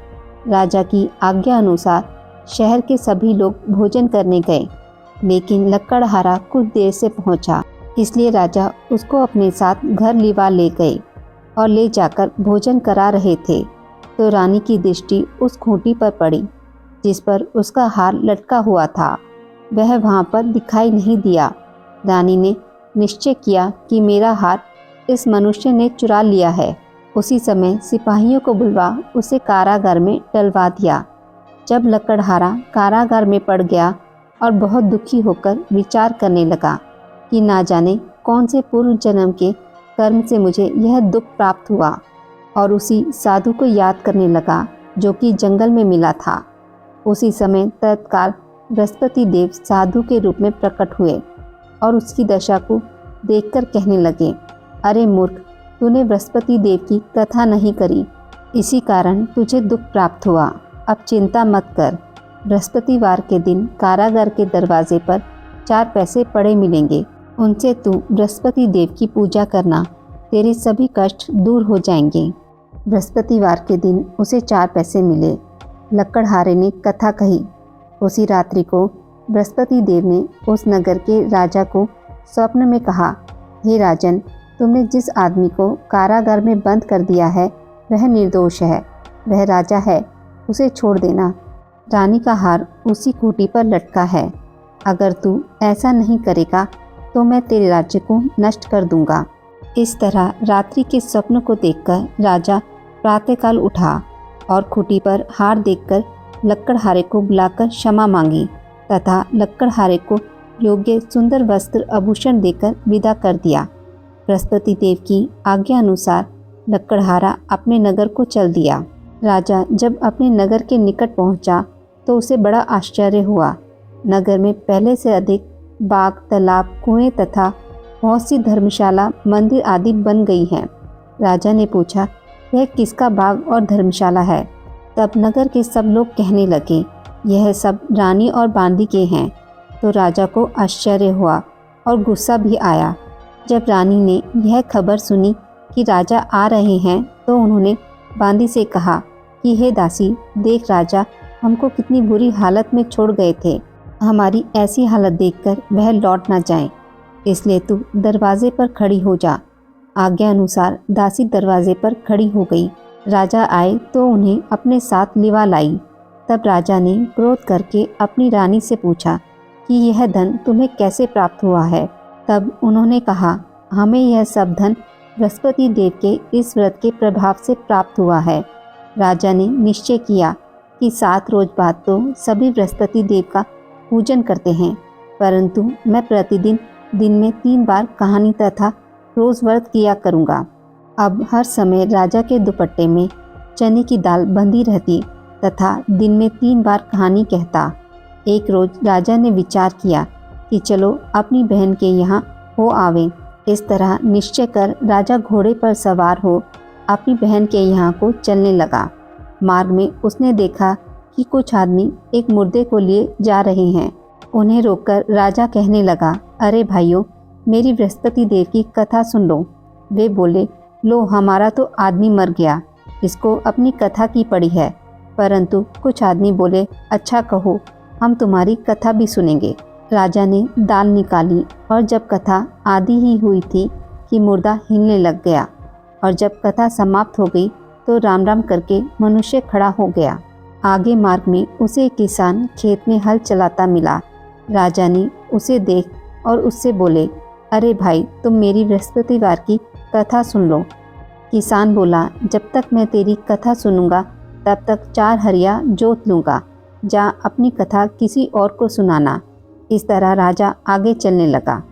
Speaker 2: राजा की आज्ञा अनुसार शहर के सभी लोग भोजन करने गए, लेकिन लक्कड़हारा कुछ देर से पहुंचा, इसलिए राजा उसको अपने साथ घर लिवा ले गए और ले जाकर भोजन करा रहे थे तो रानी की दृष्टि उस खूंटी पर पड़ी जिस पर उसका हार लटका हुआ था। वह वहां पर दिखाई नहीं दिया। रानी ने निश्चय किया कि मेरा हार इस मनुष्य ने चुरा लिया है। उसी समय सिपाहियों को बुलवा उसे कारागार में डलवा दिया। जब लक्कड़हारा कारागार में पड़ गया और बहुत दुखी होकर विचार करने लगा कि ना जाने कौन से पूर्व जन्म के कर्म से मुझे यह दुख प्राप्त हुआ, और उसी साधु को याद करने लगा जो कि जंगल में मिला था। उसी समय तत्काल बृहस्पति देव साधु के रूप में प्रकट हुए और उसकी दशा को देखकर कहने लगे, अरे मूर्ख, तूने बृहस्पति देव की कथा नहीं करी, इसी कारण तुझे दुख प्राप्त हुआ। अब चिंता मत कर, बृहस्पतिवार के दिन कारागार के दरवाजे पर 4 पैसे पड़े मिलेंगे, उनसे तू बृहस्पति देव की पूजा करना, तेरे सभी कष्ट दूर हो जाएंगे। बृहस्पतिवार के दिन उसे 4 पैसे मिले। लकड़हारे ने कथा कही। उसी रात्रि को बृहस्पति देव ने उस नगर के राजा को स्वप्न में कहा, हे राजन, तुमने जिस आदमी को कारागार में बंद कर दिया है वह निर्दोष है, वह राजा है, उसे छोड़ देना। रानी का हार उसी खूंटी पर लटका है। अगर तू ऐसा नहीं करेगा तो मैं तेरे राज्य को नष्ट कर दूंगा। इस तरह रात्रि के स्वप्न को देखकर राजा प्रातःकाल उठा और खूंटी पर हार देखकर लकड़हारे को बुलाकर क्षमा मांगी तथा लकड़हारे को योग्य सुंदर वस्त्र आभूषण देकर विदा कर दिया। बृहस्पति देव की आज्ञा अनुसार लकड़हारा अपने नगर को चल दिया। राजा जब अपने नगर के निकट पहुंचा तो उसे बड़ा आश्चर्य हुआ। नगर में पहले से अधिक बाग, तालाब, कुएं तथा बहुत सी धर्मशाला, मंदिर आदि बन गई हैं। राजा ने पूछा, यह किसका बाग और धर्मशाला है? तब नगर के सब लोग कहने लगे, यह सब रानी और बांदी के हैं। तो राजा को आश्चर्य हुआ और गुस्सा भी आया। जब रानी ने यह खबर सुनी कि राजा आ रहे हैं तो उन्होंने बांदी से कहा कि हे दासी, देख राजा हमको कितनी बुरी हालत में छोड़ गए थे, हमारी ऐसी हालत देखकर वह लौट ना जाएं, इसलिए तू दरवाजे पर खड़ी हो जा। आज्ञा अनुसार दासी दरवाजे पर खड़ी हो गई। राजा आए तो उन्हें अपने साथ लिवा लाई। तब राजा ने क्रोध करके अपनी रानी से पूछा कि यह धन तुम्हें कैसे प्राप्त हुआ है? तब उन्होंने कहा, हमें यह सब धन बृहस्पति देव के इस व्रत के प्रभाव से प्राप्त हुआ है। राजा ने निश्चय किया कि 7 रोज बाद तो सभी बृहस्पति देव का पूजन करते हैं, परंतु मैं प्रतिदिन दिन में 3 बार कहानी तथा रोज व्रत किया करूँगा। अब हर समय राजा के दुपट्टे में चने की दाल बंधी रहती तथा दिन में 3 बार कहानी कहता। एक रोज राजा ने विचार किया कि चलो अपनी बहन के यहाँ हो आवे। इस तरह निश्चय कर राजा घोड़े पर सवार हो अपनी बहन के यहाँ को चलने लगा। मार्ग में उसने देखा कि कुछ आदमी एक मुर्दे को लिए जा रहे हैं। उन्हें रोककर राजा कहने लगा, अरे भाइयों, मेरी बृहस्पति देव की कथा सुन लो। वे बोले, लो हमारा तो आदमी मर गया, इसको अपनी कथा की पड़ी है। परंतु कुछ आदमी बोले, अच्छा कहो, हम तुम्हारी कथा भी सुनेंगे। राजा ने दाल निकाली और जब कथा आधी ही हुई थी कि मुर्दा हिलने लग गया और जब कथा समाप्त हो गई तो राम राम करके मनुष्य खड़ा हो गया। आगे मार्ग में उसे एक किसान खेत में हल चलाता मिला। राजा ने उसे देख और उससे बोले, अरे भाई, तुम मेरी बृहस्पतिवार की कथा सुन लो। किसान बोला, जब तक मैं तेरी कथा सुनूंगा तब तक 4 हरिया जोत लूँगा, जा अपनी कथा किसी और को सुनाना। इस तरह राजा आगे चलने लगा।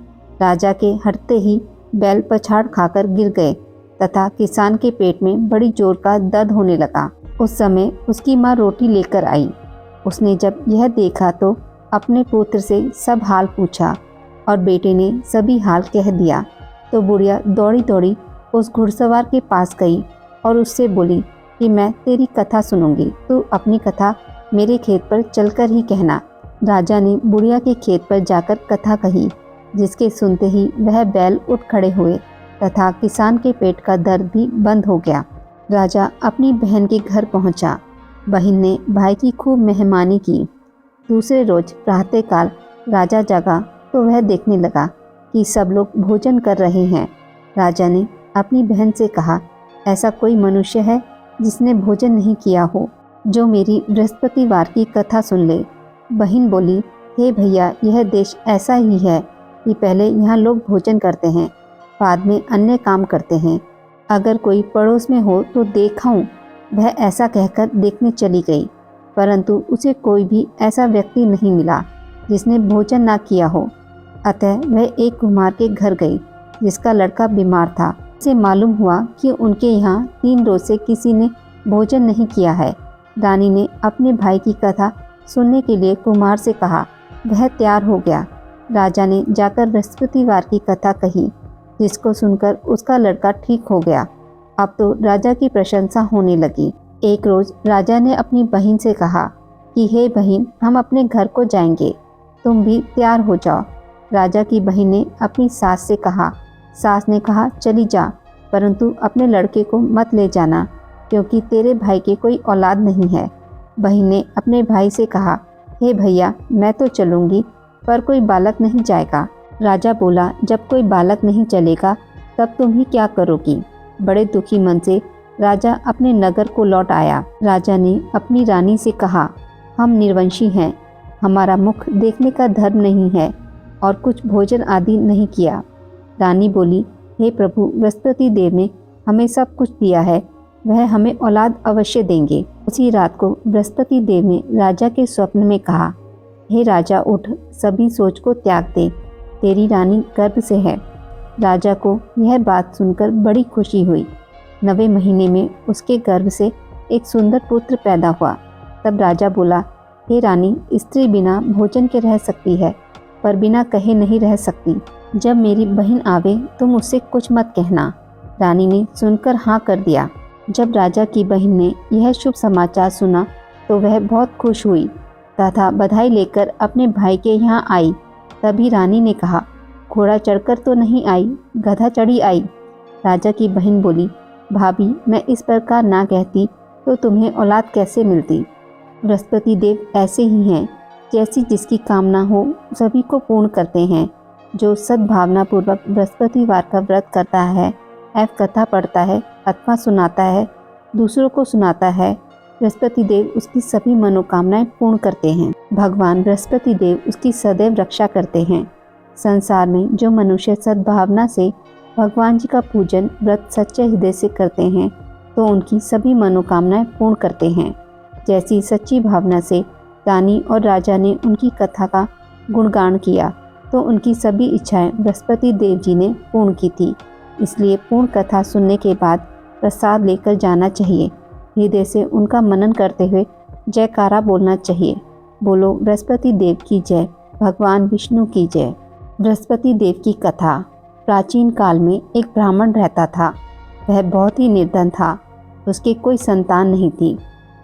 Speaker 2: राजा के हटते ही बैल पछाड़ खाकर गिर गए तथा किसान के पेट में बड़ी जोर का दर्द होने लगा। उस समय उसकी माँ रोटी लेकर आई। उसने जब यह देखा तो अपने पुत्र से सब हाल पूछा और बेटे ने सभी हाल कह दिया। तो बुढ़िया दौड़ी दौड़ी उस घुड़सवार के पास गई और उससे बोली कि मैं तेरी कथा सुनूंगी, तू अपनी कथा मेरे खेत पर चलकर ही कहना। राजा ने बुढ़िया के खेत पर जाकर कथा कही, जिसके सुनते ही वह बैल उठ खड़े हुए तथा किसान के पेट का दर्द भी बंद हो गया। राजा अपनी बहन के घर पहुंचा। बहन ने भाई की खूब मेहमानी की। दूसरे रोज प्रातःकाल राजा जागा तो वह देखने लगा कि सब लोग भोजन कर रहे हैं। राजा ने अपनी बहन से कहा, ऐसा कोई मनुष्य है जिसने भोजन नहीं किया हो, जो मेरी बृहस्पतिवार की कथा सुन ले। बहन बोली, हे भैया, यह देश ऐसा ही है कि पहले यहाँ लोग भोजन करते हैं, बाद में अन्य काम करते हैं। अगर कोई पड़ोस में हो तो देखाऊं। वह ऐसा कहकर देखने चली गई, परंतु उसे कोई भी ऐसा व्यक्ति नहीं मिला जिसने भोजन ना किया हो। अतः वह एक कुम्हार के घर गई जिसका लड़का बीमार था। उसे मालूम हुआ कि उनके यहाँ 3 रोज से किसी ने भोजन नहीं किया है। रानी ने अपने भाई की कथा सुनने के लिए कुमार से कहा। वह तैयार हो गया। राजा ने जाकर बृहस्पतिवार की कथा कही, जिसको सुनकर उसका लड़का ठीक हो गया। अब तो राजा की प्रशंसा होने लगी। एक रोज राजा ने अपनी बहन से कहा कि हे बहन, हम अपने घर को जाएंगे, तुम भी तैयार हो जाओ। राजा की बहन ने अपनी सास से कहा। सास ने कहा, चली जा, परंतु अपने लड़के को मत ले जाना, क्योंकि तेरे भाई के कोई औलाद नहीं है। बहन ने अपने भाई से कहा, हे भैया, मैं तो चलूँगी, पर कोई बालक नहीं जाएगा। राजा बोला, जब कोई बालक नहीं चलेगा तब तुम ही क्या करोगी। बड़े दुखी मन से राजा अपने नगर को लौट आया। राजा ने अपनी रानी से कहा, हम निर्वंशी हैं, हमारा मुख देखने का धर्म नहीं है और कुछ भोजन आदि नहीं किया। रानी बोली, हे प्रभु, बृहस्पति देव ने हमें सब कुछ दिया है, वह हमें औलाद अवश्य देंगे। उसी रात को बृहस्पति देव ने राजा के स्वप्न में कहा, हे राजा, उठ, सभी सोच को त्याग दे, तेरी रानी गर्भ से है। राजा को यह बात सुनकर बड़ी खुशी हुई। 9वें महीने में उसके गर्भ से एक सुंदर पुत्र पैदा हुआ। तब राजा बोला, हे रानी, स्त्री बिना भोजन के रह सकती है, पर बिना कहे नहीं रह सकती। जब मेरी बहन आवे तुम उससे कुछ मत कहना। रानी ने सुनकर हाँ कर दिया। जब राजा की बहन ने यह शुभ समाचार सुना तो वह बहुत खुश हुई तथा बधाई लेकर अपने भाई के यहाँ आई। तभी रानी ने कहा, घोड़ा चढ़कर तो नहीं आई, गधा चढ़ी आई। राजा की बहन बोली, भाभी, मैं इस प्रकार ना कहती तो तुम्हें औलाद कैसे मिलती। बृहस्पति देव ऐसे ही हैं, जैसी जिसकी कामना हो सभी को पूर्ण करते हैं। जो सद्भावना पूर्वक बृहस्पतिवार का व्रत करता है, कथा पढ़ता है अथवा सुनाता है, दूसरों को सुनाता है, बृहस्पति देव उसकी सभी मनोकामनाएं पूर्ण करते हैं। भगवान बृहस्पति देव उसकी सदैव रक्षा करते हैं। संसार में जो मनुष्य सद्भावना से भगवान जी का पूजन व्रत सच्चे हृदय से करते हैं, तो उनकी सभी मनोकामनाएं पूर्ण करते हैं। जैसी सच्ची भावना से रानी और राजा ने उनकी कथा का गुणगान किया, तो उनकी सभी इच्छाएं बृहस्पति देव जी ने पूर्ण की थी। इसलिए पूर्ण कथा सुनने के बाद प्रसाद लेकर जाना चाहिए। हृदय से उनका मनन करते हुए जयकारा बोलना चाहिए। बोलो बृहस्पति देव की जय, भगवान विष्णु की जय। बृहस्पति देव की कथा। प्राचीन काल में एक ब्राह्मण रहता था। वह बहुत ही निर्धन था। उसकी कोई संतान नहीं थी।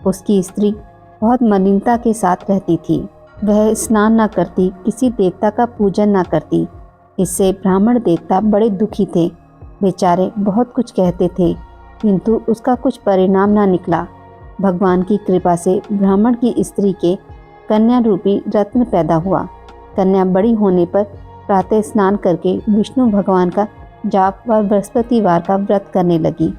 Speaker 2: उसकी स्त्री बहुत मलिनता के साथ रहती थी। वह स्नान न करती, किसी देवता का पूजन न करती। इससे ब्राह्मण देवता बड़े दुखी थे। बेचारे बहुत कुछ कहते थे, किंतु उसका कुछ परिणाम ना निकला। भगवान की कृपा से ब्राह्मण की स्त्री के कन्या रूपी रत्न पैदा हुआ। कन्या बड़ी होने पर प्रातः स्नान करके विष्णु भगवान का जाप व बृहस्पतिवार का व्रत करने लगी।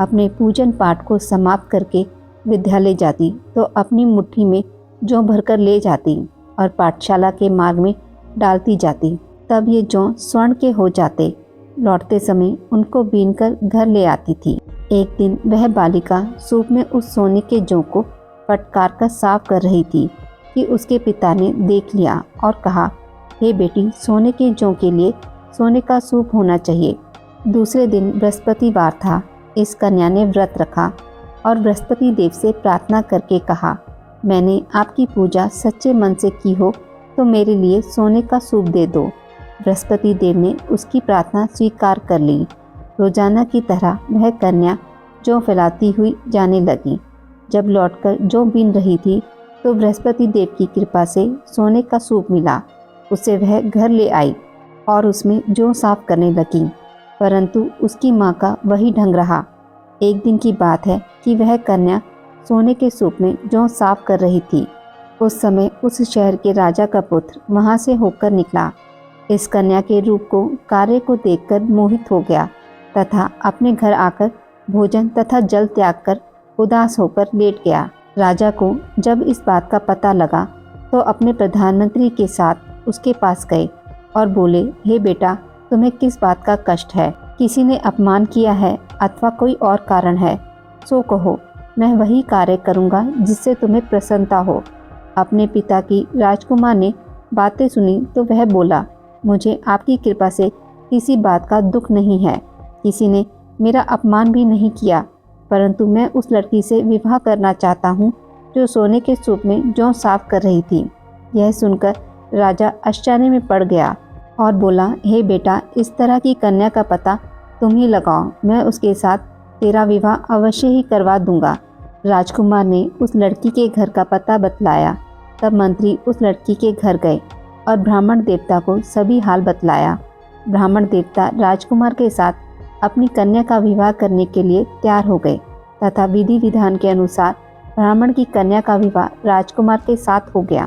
Speaker 2: अपने पूजन पाठ को समाप्त करके विद्यालय जाती तो अपनी मुट्ठी में जौ भरकर ले जाती और पाठशाला के मार्ग में डालती जाती। तब ये जौ स्वर्ण के हो जाते। लौटते समय उनको बीनकर घर ले आती थी। एक दिन वह बालिका सूप में उस सोने के जौ को फटकार कर साफ कर रही थी कि उसके पिता ने देख लिया और कहा, हे बेटी, सोने के जौ के लिए सोने का सूप होना चाहिए। दूसरे दिन बृहस्पतिवार था। इस कन्या ने व्रत रखा और बृहस्पति देव से प्रार्थना करके कहा, मैंने आपकी पूजा सच्चे मन से की हो तो मेरे लिए सोने का सूप दे दो। बृहस्पति देव ने उसकी प्रार्थना स्वीकार कर ली। रोजाना की तरह वह कन्या जौ फैलाती हुई जाने लगी। जब लौटकर जौ बीन रही थी तो बृहस्पति देव की कृपा से सोने का सूप मिला। उसे वह घर ले आई और उसमें जौ साफ करने लगी, परंतु उसकी माँ का वही ढंग रहा। एक दिन की बात है कि वह कन्या सोने के सूप में जौ साफ कर रही थी। उस समय उस शहर के राजा का पुत्र वहाँ से होकर निकला। इस कन्या के रूप को, कार्य को देखकर मोहित हो गया तथा अपने घर आकर भोजन तथा जल त्याग कर उदास होकर लेट गया। राजा को जब इस बात का पता लगा तो अपने प्रधानमंत्री के साथ उसके पास गए और बोले, हे बेटा, तुम्हें किस बात का कष्ट है? किसी ने अपमान किया है अथवा कोई और कारण है? सो कहो, मैं वही कार्य करूँगा जिससे तुम्हें प्रसन्नता हो। अपने पिता की राजकुमार ने बातें सुनी तो वह बोला, मुझे आपकी कृपा से किसी बात का दुख नहीं है। किसी ने मेरा अपमान भी नहीं किया, परंतु मैं उस लड़की से विवाह करना चाहता हूँ जो सोने के सूप में जौ साफ कर रही थी। यह सुनकर राजा आश्चर्य में पड़ गया और बोला, हे बेटा, इस तरह की कन्या का पता तुम ही लगाओ, मैं उसके साथ तेरा विवाह अवश्य ही करवा दूंगा। राजकुमार ने उस लड़की के घर का पता बतलाया। तब मंत्री उस लड़की के घर गए और ब्राह्मण देवता को सभी हाल बतलाया। ब्राह्मण देवता राजकुमार के साथ अपनी कन्या का विवाह करने के लिए तैयार हो गए तथा विधि विधान के अनुसार ब्राह्मण की कन्या का विवाह राजकुमार के साथ हो गया।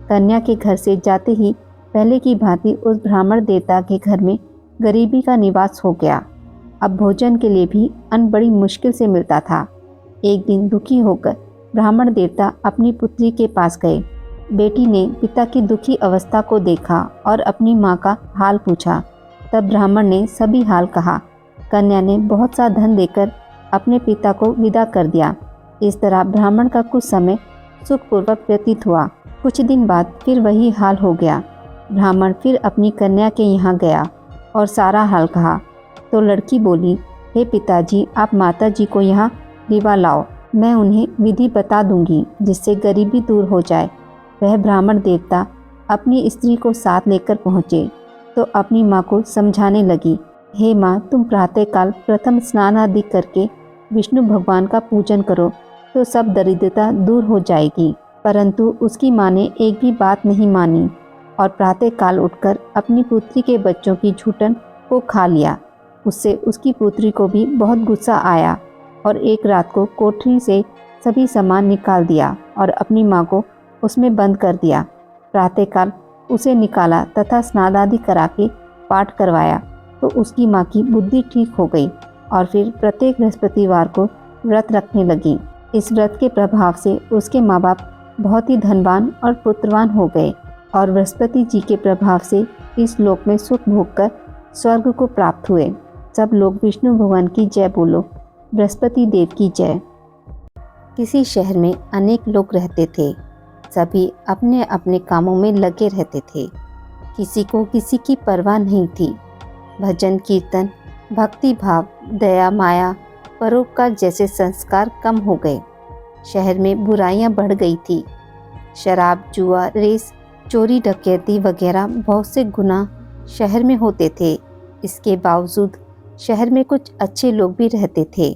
Speaker 2: कन्या के घर से जाते ही पहले की भांति उस ब्राह्मण देवता के घर में गरीबी का निवास हो गया। अब भोजन के लिए भी अन्न बड़ी मुश्किल से मिलता था। एक दिन दुखी होकर ब्राह्मण देवता अपनी पुत्री के पास गए। बेटी ने पिता की दुखी अवस्था को देखा और अपनी माँ का हाल पूछा। तब ब्राह्मण ने सभी हाल कहा। कन्या ने बहुत सा धन देकर अपने पिता को विदा कर दिया। इस तरह ब्राह्मण का कुछ समय सुखपूर्वक व्यतीत हुआ। कुछ दिन बाद फिर वही हाल हो गया। ब्राह्मण फिर अपनी कन्या के यहाँ गया और सारा हाल कहा। तो लड़की बोली, हे पिताजी, आप माताजी को यहाँ लिवा लाओ, मैं उन्हें विधि बता दूंगी जिससे गरीबी दूर हो जाए। वह ब्राह्मण देवता अपनी स्त्री को साथ लेकर पहुँचे तो अपनी माँ को समझाने लगी, हे माँ, तुम प्रातःकाल प्रथम स्नान आदि करके विष्णु भगवान का पूजन करो तो सब दरिद्रता दूर हो जाएगी। परंतु उसकी माँ ने एक भी बात नहीं मानी और प्रातःकाल उठकर अपनी पुत्री के बच्चों की झूठन को खा लिया। उससे उसकी पुत्री को भी बहुत गुस्सा आया और एक रात को कोठरी से सभी सामान निकाल दिया और अपनी माँ को उसमें बंद कर दिया। प्रातःकाल उसे निकाला तथा स्नान आदि करा के पाठ करवाया तो उसकी माँ की बुद्धि ठीक हो गई और फिर प्रत्येक बृहस्पतिवार को व्रत रखने लगी। इस व्रत के प्रभाव से उसके माँ बाप बहुत ही धनवान और पुत्रवान हो गए और बृहस्पति जी के प्रभाव से इस लोक में सुख भोग कर स्वर्ग को प्राप्त हुए। सब लोग विष्णु भगवान की जय बोलो, बृहस्पति देव की जय। किसी शहर में अनेक लोग रहते थे। सभी अपने अपने कामों में लगे रहते थे। किसी को किसी की परवाह नहीं थी। भजन कीर्तन, भक्ति भाव, दया माया, परोपकार जैसे संस्कार कम हो गए। शहर में बुराइयां बढ़ गई थी। शराब, जुआ, रेस, चोरी डकैती वगैरह बहुत से गुनाह शहर में होते थे। इसके बावजूद शहर में कुछ अच्छे लोग भी रहते थे।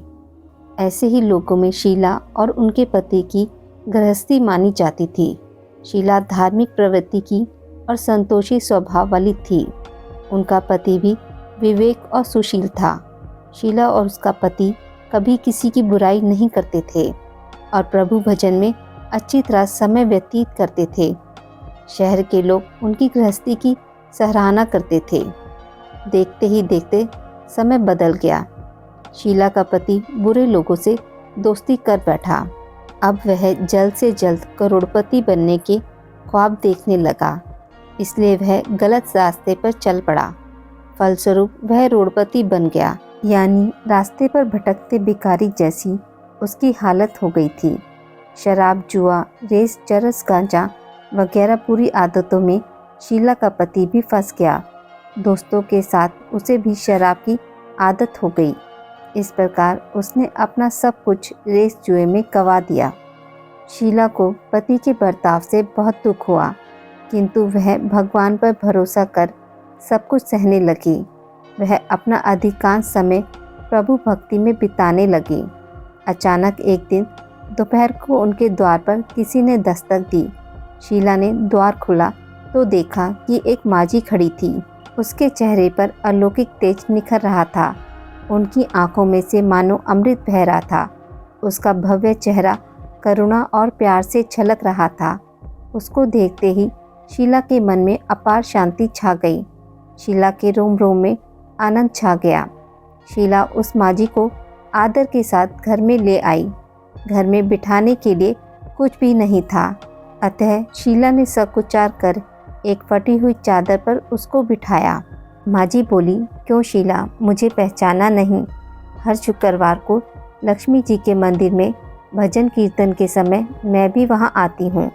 Speaker 2: ऐसे ही लोगों में शीला और उनके पति की गृहस्थी मानी जाती थी। शीला धार्मिक प्रवृत्ति की और संतोषी स्वभाव वाली थी। उनका पति भी विवेक और सुशील था। शीला और उसका पति कभी किसी की बुराई नहीं करते थे और प्रभु भजन में अच्छी तरह समय व्यतीत करते थे। शहर के लोग उनकी गृहस्थी की सराहना करते थे। देखते ही देखते समय बदल गया। शीला का पति बुरे लोगों से दोस्ती कर बैठा। अब वह जल्द से जल्द करोड़पति बनने के ख्वाब देखने लगा, इसलिए वह गलत रास्ते पर चल पड़ा। फलस्वरूप वह रोड़पति बन गया, यानी रास्ते पर भटकते भिखारी जैसी उसकी हालत हो गई थी। शराब, जुआ, रेस, चरस, गांजा वगैरह बुरी आदतों में शीला का पति भी फंस गया। दोस्तों के साथ उसे भी शराब की आदत हो गई। इस प्रकार उसने अपना सब कुछ रेस जुए में गंवा दिया। शीला को पति के बर्ताव से बहुत दुख हुआ, किंतु वह भगवान पर भरोसा कर सब कुछ सहने लगी। वह अपना अधिकांश समय प्रभु भक्ति में बिताने लगी। अचानक एक दिन दोपहर को उनके द्वार पर किसी ने दस्तक दी। शीला ने द्वार खोला तो देखा कि एक माजी खड़ी थी। उसके चेहरे पर अलौकिक तेज निखर रहा था। उनकी आंखों में से मानो अमृत बह रहा था। उसका भव्य चेहरा करुणा और प्यार से छलक रहा था। उसको देखते ही शीला के मन में अपार शांति छा गई। शीला के रोम रोम में आनंद छा गया। शीला उस माजी को आदर के साथ घर में ले आई। घर में बिठाने के लिए कुछ भी नहीं था, अतः शीला ने सकुचार कर एक फटी हुई चादर पर उसको बिठाया। माजी बोली, क्यों शीला, मुझे पहचाना नहीं? हर शुक्रवार को लक्ष्मी जी के मंदिर में भजन कीर्तन के समय मैं भी वहां आती हूँ।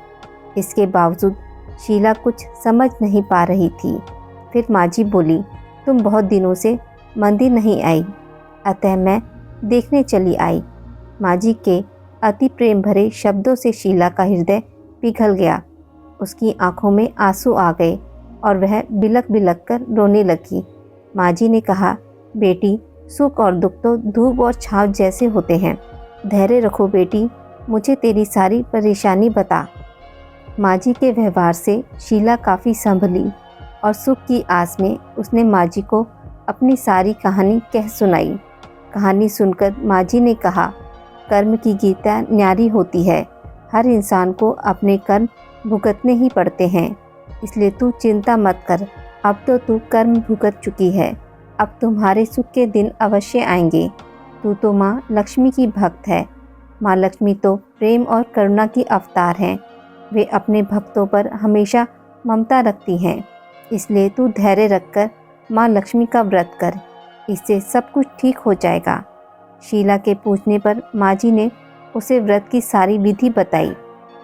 Speaker 2: इसके बावजूद शीला कुछ समझ नहीं पा रही थी। फिर माजी बोली, तुम बहुत दिनों से मंदिर नहीं आई, अतः मैं देखने चली आई। माजी के अति प्रेम भरे शब्दों से शीला का हृदय पिघल गया। उसकी आंखों में आंसू आ गए और वह बिलक बिलक कर रोने लगी। माँ जी ने कहा, बेटी, सुख और दुख तो धूप और छाँव जैसे होते हैं। धैर्य रखो बेटी, मुझे तेरी सारी परेशानी बता। माँ जी के व्यवहार से शीला काफ़ी संभली और सुख की आस में उसने माँ जी को अपनी सारी कहानी कह सुनाई। कहानी सुनकर माँ जी ने कहा, कर्म की गीता न्यारी होती है। हर इंसान को अपने कर्म भुगतने ही पड़ते हैं, इसलिए तू चिंता मत कर। अब तो तू कर्म भुगत चुकी है, अब तुम्हारे सुख के दिन अवश्य आएंगे। तू तो माँ लक्ष्मी की भक्त है। माँ लक्ष्मी तो प्रेम और करुणा की अवतार हैं। वे अपने भक्तों पर हमेशा ममता रखती हैं। इसलिए तू धैर्य रखकर माँ लक्ष्मी का व्रत कर, इससे सब कुछ ठीक हो जाएगा। शीला के पूछने पर माँ जी ने उसे व्रत की सारी विधि बताई।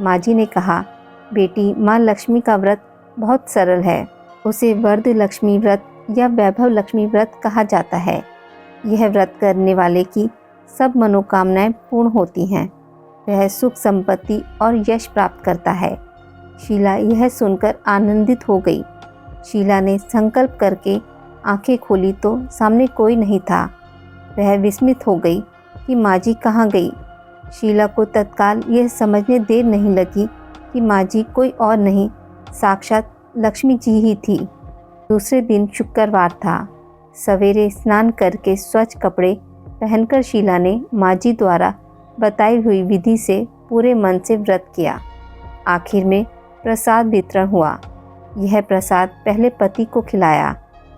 Speaker 2: माँ जी ने कहा, बेटी, माँ लक्ष्मी का व्रत बहुत सरल है। उसे वरद लक्ष्मी व्रत या वैभव लक्ष्मी व्रत कहा जाता है। यह व्रत करने वाले की सब मनोकामनाएं पूर्ण होती हैं। वह सुख संपत्ति और यश प्राप्त करता है। शीला यह सुनकर आनंदित हो गई। शीला ने संकल्प करके आंखें खोली तो सामने कोई नहीं था। वह विस्मित हो गई कि माँ जी कहाँ गई। शीला को तत्काल यह समझने देर नहीं लगी कि माँ जी कोई और नहीं, साक्षात लक्ष्मी जी ही थी। दूसरे दिन शुक्रवार था। सवेरे स्नान करके स्वच्छ कपड़े पहनकर शीला ने माँ जी द्वारा बताई हुई विधि से पूरे मन से व्रत किया। आखिर में प्रसाद वितरण हुआ। यह प्रसाद पहले पति को खिलाया।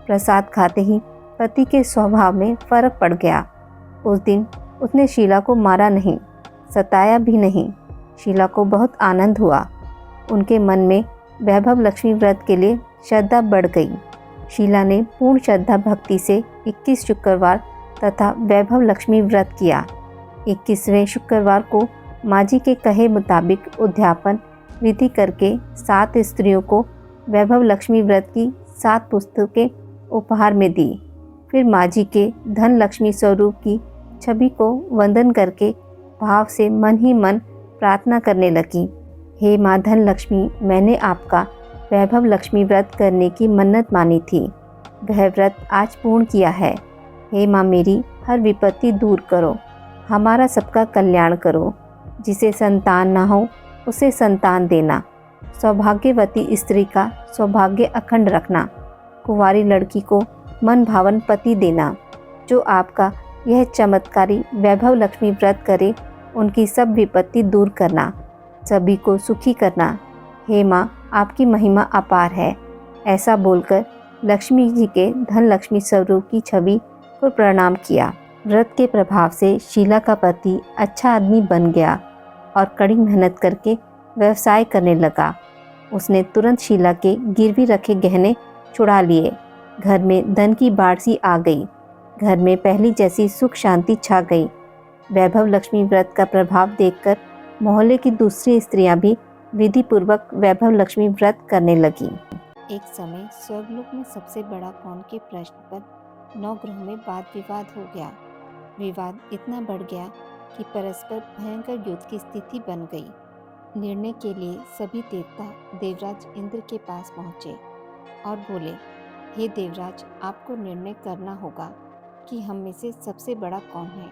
Speaker 2: प्रसाद खाते ही पति के स्वभाव में फर्क पड़ गया। उस दिन उसने शीला को मारा नहीं, सताया भी नहीं। शीला को बहुत आनंद हुआ। उनके मन में वैभव लक्ष्मी व्रत के लिए श्रद्धा बढ़ गई। शीला ने पूर्ण श्रद्धा भक्ति से 21 शुक्रवार तथा वैभव लक्ष्मी व्रत किया। 21वें शुक्रवार को माँ जी के कहे मुताबिक उद्यापन विधि करके 7 स्त्रियों को वैभव लक्ष्मी व्रत की 7 पुस्तकें उपहार में दी। फिर माँ जी के धन लक्ष्मी स्वरूप की छवि को वंदन करके भाव से मन ही मन प्रार्थना करने लगी। हे माँ धन लक्ष्मी, मैंने आपका वैभव लक्ष्मी व्रत करने की मन्नत मानी थी। वह व्रत आज पूर्ण किया है। हे माँ, मेरी हर विपत्ति दूर करो, हमारा सबका कल्याण करो। जिसे संतान ना हो उसे संतान देना। सौभाग्यवती स्त्री का सौभाग्य अखंड रखना। कुंवारी लड़की को मन भावन पति देना। जो आपका यह चमत्कारी वैभव लक्ष्मी व्रत करे, उनकी सब विपत्ति दूर करना, सभी को सुखी करना। हे माँ, आपकी महिमा अपार है। ऐसा बोलकर लक्ष्मी जी के धन लक्ष्मी स्वरूप की छवि को प्रणाम किया। व्रत के प्रभाव से शीला का पति अच्छा आदमी बन गया और कड़ी मेहनत करके व्यवसाय करने लगा। उसने तुरंत शीला के गिरवी रखे गहने छुड़ा लिए। घर में धन की बाढ़ सी आ गई। घर में पहली जैसी सुख शांति छा गई। वैभव लक्ष्मी व्रत का प्रभाव देखकर मोहल्ले की दूसरी स्त्रियां भी विधि पूर्वक वैभव लक्ष्मी व्रत करने लगी।
Speaker 1: एक समय स्वर्गलोक में सबसे बड़ा कौन के प्रश्न पर 9 ग्रहों में वाद विवाद हो गया। विवाद इतना बढ़ गया कि परस्पर भयंकर युद्ध की स्थिति बन गई। निर्णय के लिए सभी देवता देवराज इंद्र के पास पहुँचे और बोले, हे देवराज, आपको निर्णय करना होगा कि हम में से सबसे बड़ा कौन है।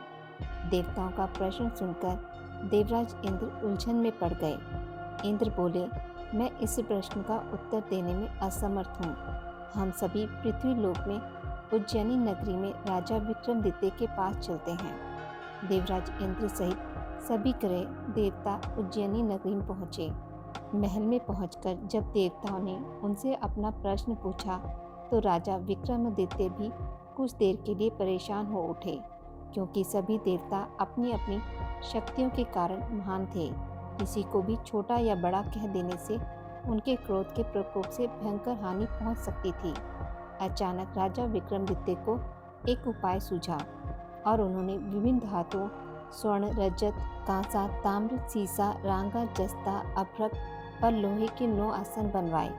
Speaker 1: देवताओं का प्रश्न सुनकर देवराज इंद्र उलझन में पड़ गए। इंद्र बोले, मैं इस प्रश्न का उत्तर देने में असमर्थ हूँ। हम सभी पृथ्वी लोक में उज्जैनी नगरी में राजा विक्रमादित्य के पास चलते हैं। देवराज इंद्र सहित सभी ग्रह देवता उज्जैनी नगरी में पहुँचे। महल में पहुंचकर जब देवताओं ने उनसे अपना प्रश्न पूछा तो राजा विक्रमादित्य भी कुछ देर के लिए परेशान हो उठे, क्योंकि सभी देवता अपनी अपनी शक्तियों के कारण महान थे। किसी को भी छोटा या बड़ा कह देने से उनके क्रोध के प्रकोप से भयंकर हानि पहुंच सकती थी। अचानक राजा विक्रमादित्य को एक उपाय सूझा और उन्होंने विभिन्न धातुओं स्वर्ण, रजत, कांसा, ताम्र, सीसा, रांगा, जस्ता, अभ्रक और लोहे के 9 आसन बनवाए।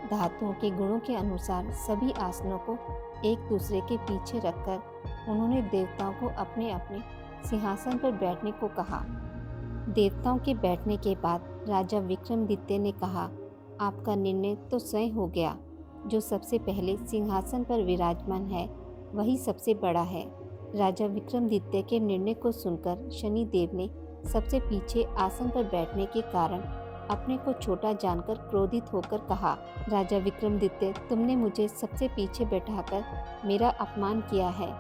Speaker 1: धातुओं के गुणों के अनुसार सभी आसनों को एक दूसरे के पीछे रखकर उन्होंने देवताओं को अपने अपने सिंहासन पर बैठने को कहा।
Speaker 2: देवताओं के बैठने के बाद राजा विक्रमादित्य ने कहा, आपका निर्णय तो स्वयं हो गया। जो सबसे पहले सिंहासन पर विराजमान है वही सबसे बड़ा है। राजा विक्रमादित्य के निर्णय को सुनकर शनिदेव ने सबसे पीछे आसन पर बैठने के कारण अपने को छोटा जानकर क्रोधित होकर कहा, राजा विक्रमादित्य, तुमने मुझे सबसे पीछे बैठाकर मेरा अपमान किया है।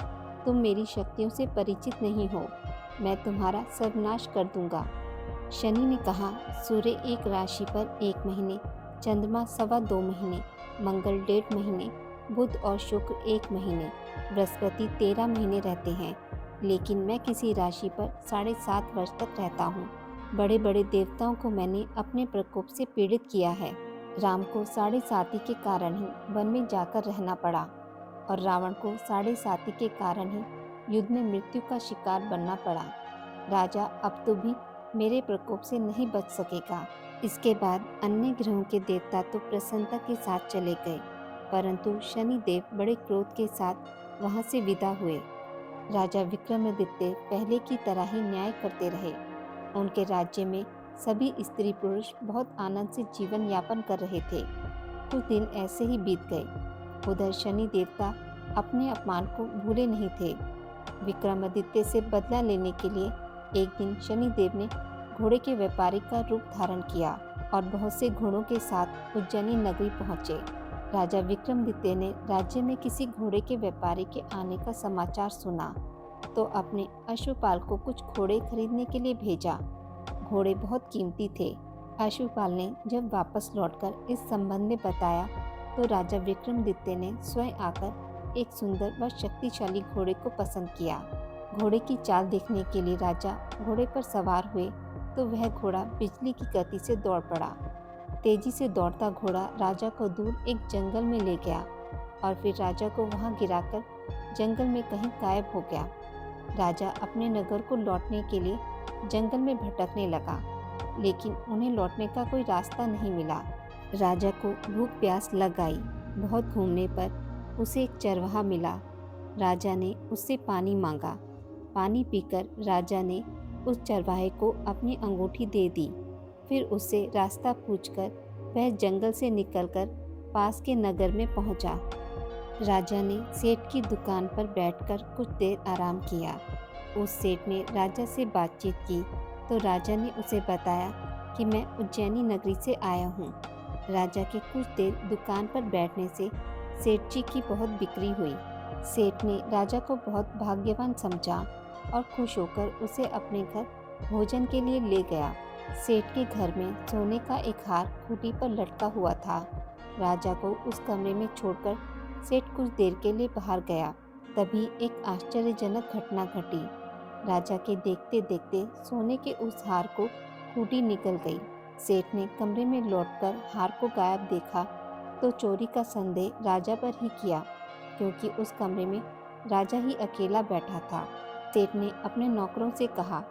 Speaker 2: तुम मेरी शक्तियों से परिचित नहीं हो। मैं तुम्हारा सर्वनाश कर दूंगा। शनि ने कहा, सूर्य एक राशि पर 1 महीने, चंद्रमा 2.25 महीने, मंगल 1.5 महीने, बुध और शुक्र 1 महीने, बृहस्पति 13 महीने रहते हैं, लेकिन मैं किसी राशि पर 7.5 वर्ष तक रहता हूँ। बड़े बड़े देवताओं को मैंने अपने प्रकोप से पीड़ित किया है। राम को 7.5 के कारण ही वन में जाकर रहना पड़ा और रावण को 7.5 के कारण ही युद्ध में मृत्यु का शिकार बनना पड़ा। राजा अब तो भी मेरे प्रकोप से नहीं बच सकेगा। इसके बाद अन्य ग्रहों के देवता तो प्रसन्नता के साथ चले गए, परंतु शनिदेव बड़े क्रोध के साथ वहां से विदा हुए। राजा विक्रमादित्य पहले की तरह ही न्याय करते रहे। उनके राज्य में सभी स्त्री पुरुष बहुत आनंद से जीवन यापन कर रहे थे। कुछ दिन ऐसे ही बीत गए। उधर शनि देवता अपने अपमान को भूले नहीं थे। विक्रमादित्य से बदला लेने के लिए एक दिन शनिदेव ने घोड़े के व्यापारी का रूप धारण किया और बहुत से घोड़ों के साथ उज्जैनी नगरी पहुंचे। राजा विक्रमादित्य ने राज्य में किसी घोड़े के व्यापारी के आने का समाचार सुना तो अपने अश्वपाल को कुछ घोड़े खरीदने के लिए भेजा। घोड़े बहुत कीमती थे। अश्वपाल ने जब वापस लौटकर इस संबंध में बताया तो राजा विक्रमादित्य ने स्वयं आकर एक सुंदर व शक्तिशाली घोड़े को पसंद किया। घोड़े की चाल देखने के लिए राजा घोड़े पर सवार हुए तो वह घोड़ा बिजली की गति से दौड़ पड़ा। तेजी से दौड़ता घोड़ा राजा को दूर एक जंगल में ले गया और फिर राजा को वहां गिराकर जंगल में कहीं गायब हो गया। राजा अपने नगर को लौटने के लिए जंगल में भटकने लगा, लेकिन उन्हें लौटने का कोई रास्ता नहीं मिला। राजा को भूख प्यास लग आई। बहुत घूमने पर उसे एक चरवाहा मिला। राजा ने उससे पानी मांगा। पानी पीकर राजा ने उस चरवाहे को अपनी अंगूठी दे दी। फिर उससे रास्ता पूछकर वह जंगल से निकलकर पास के नगर में पहुंचा। राजा ने सेठ की दुकान पर बैठकर कुछ देर आराम किया। उस सेठ ने राजा से बातचीत की तो राजा ने उसे बताया कि मैं उज्जैनी नगरी से आया हूँ। राजा के कुछ देर दुकान पर बैठने से सेठ जी की बहुत बिक्री हुई। सेठ ने राजा को बहुत भाग्यवान समझा और खुश होकर उसे अपने घर भोजन के लिए ले गया। सेठ के घर में सोने का एक हार खूंटी पर लटका हुआ था। राजा को उस कमरे में छोड़कर सेठ कुछ देर के लिए बाहर गया। तभी एक आश्चर्यजनक घटना घटी। राजा के देखते देखते सोने के उस हार को खूंटी निकल गई। सेठ ने कमरे में लौटकर हार को गायब देखा तो चोरी का संदेह राजा पर ही किया, क्योंकि उस कमरे में राजा ही अकेला बैठा था। सेठ ने अपने नौकरों से कहा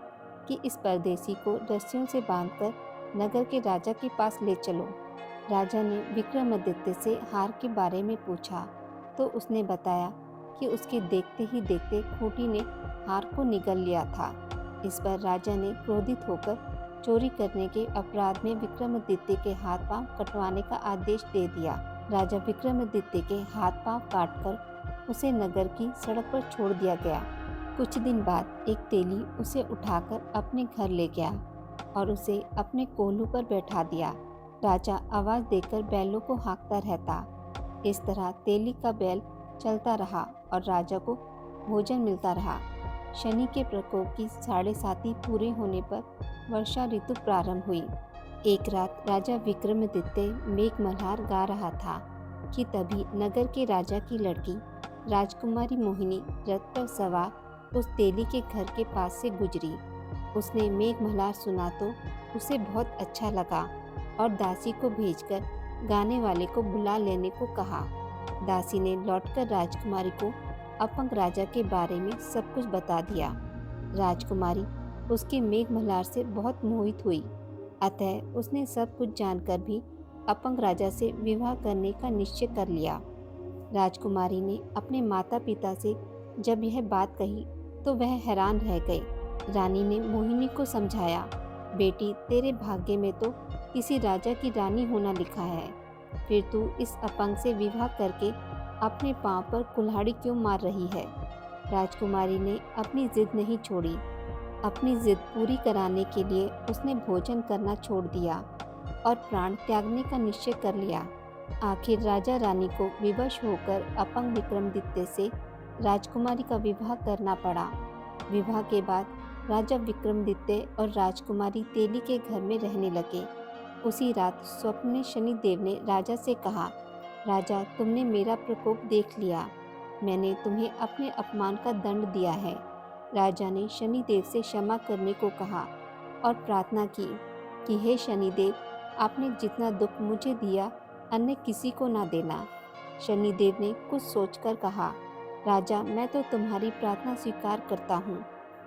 Speaker 2: कि इस परदेसी को रस्सियों से बांधकर नगर के राजा के पास ले चलो। राजा ने विक्रमादित्य से हार के बारे में पूछा तो उसने बताया कि उसके देखते ही देखते खूंटी ने हार को निगल लिया था। इस पर राजा ने क्रोधित होकर चोरी करने के अपराध में विक्रमादित्य के हाथ पांव कटवाने का आदेश दे दिया। राजा विक्रमादित्य के हाथ पांव काटकर उसे नगर की सड़क पर छोड़ दिया गया। कुछ दिन बाद एक तेली उसे उठाकर अपने घर ले गया और उसे अपने कोल्हू पर बैठा दिया। राजा आवाज देकर बैलों को हाँकता रहता। इस तरह तेली का बैल चलता रहा और राजा को भोजन मिलता रहा। शनि के प्रकोप की 7.5 पूरे होने पर वर्षा ऋतु प्रारंभ हुई। एक रात राजा विक्रमादित्य मेघमल्हार गा रहा था कि तभी नगर के राजा की लड़की राजकुमारी मोहिनी रथ पर सवार उस तेली के घर के पास से गुजरी। उसने मेघमल्हार सुना तो उसे बहुत अच्छा लगा और दासी को भेजकर गाने वाले को बुला लेने को कहा। दासी ने लौटकर राजकुमारी को अपंग राजा के बारे में सब कुछ बता दिया। राजकुमारी उसके मेघमल्हार से बहुत मोहित हुई, अतः उसने सब कुछ जानकर भी अपंग राजा से विवाह करने का निश्चय कर लिया। राजकुमारी ने अपने माता पिता से जब यह बात कही तो वह हैरान रह गए। रानी ने मोहिनी को समझाया,
Speaker 1: बेटी, तेरे भाग्य में तो किसी राजा की रानी होना लिखा है, फिर तू इस अपंग से विवाह करके अपने पांव पर कुल्हाड़ी क्यों मार रही है? राजकुमारी ने अपनी जिद नहीं छोड़ी। अपनी जिद पूरी कराने के लिए उसने भोजन करना छोड़ दिया और प्राण त्यागने का निश्चय कर लिया। आखिर राजा रानी को विवश होकर अपंग विक्रमादित्य से राजकुमारी का विवाह करना पड़ा। विवाह के बाद राजा विक्रमादित्य और राजकुमारी तेली के घर में रहने लगे। उसी रात स्वप्न में शनिदेव ने राजा से कहा, राजा, तुमने मेरा प्रकोप देख लिया। मैंने तुम्हें अपने अपमान का दंड दिया है। राजा ने शनिदेव से क्षमा करने को कहा और प्रार्थना की कि हे शनिदेव, आपने जितना दुख मुझे दिया अन्य किसी को ना देना। शनिदेव ने कुछ सोचकर कहा, राजा, मैं तो तुम्हारी प्रार्थना स्वीकार करता हूँ।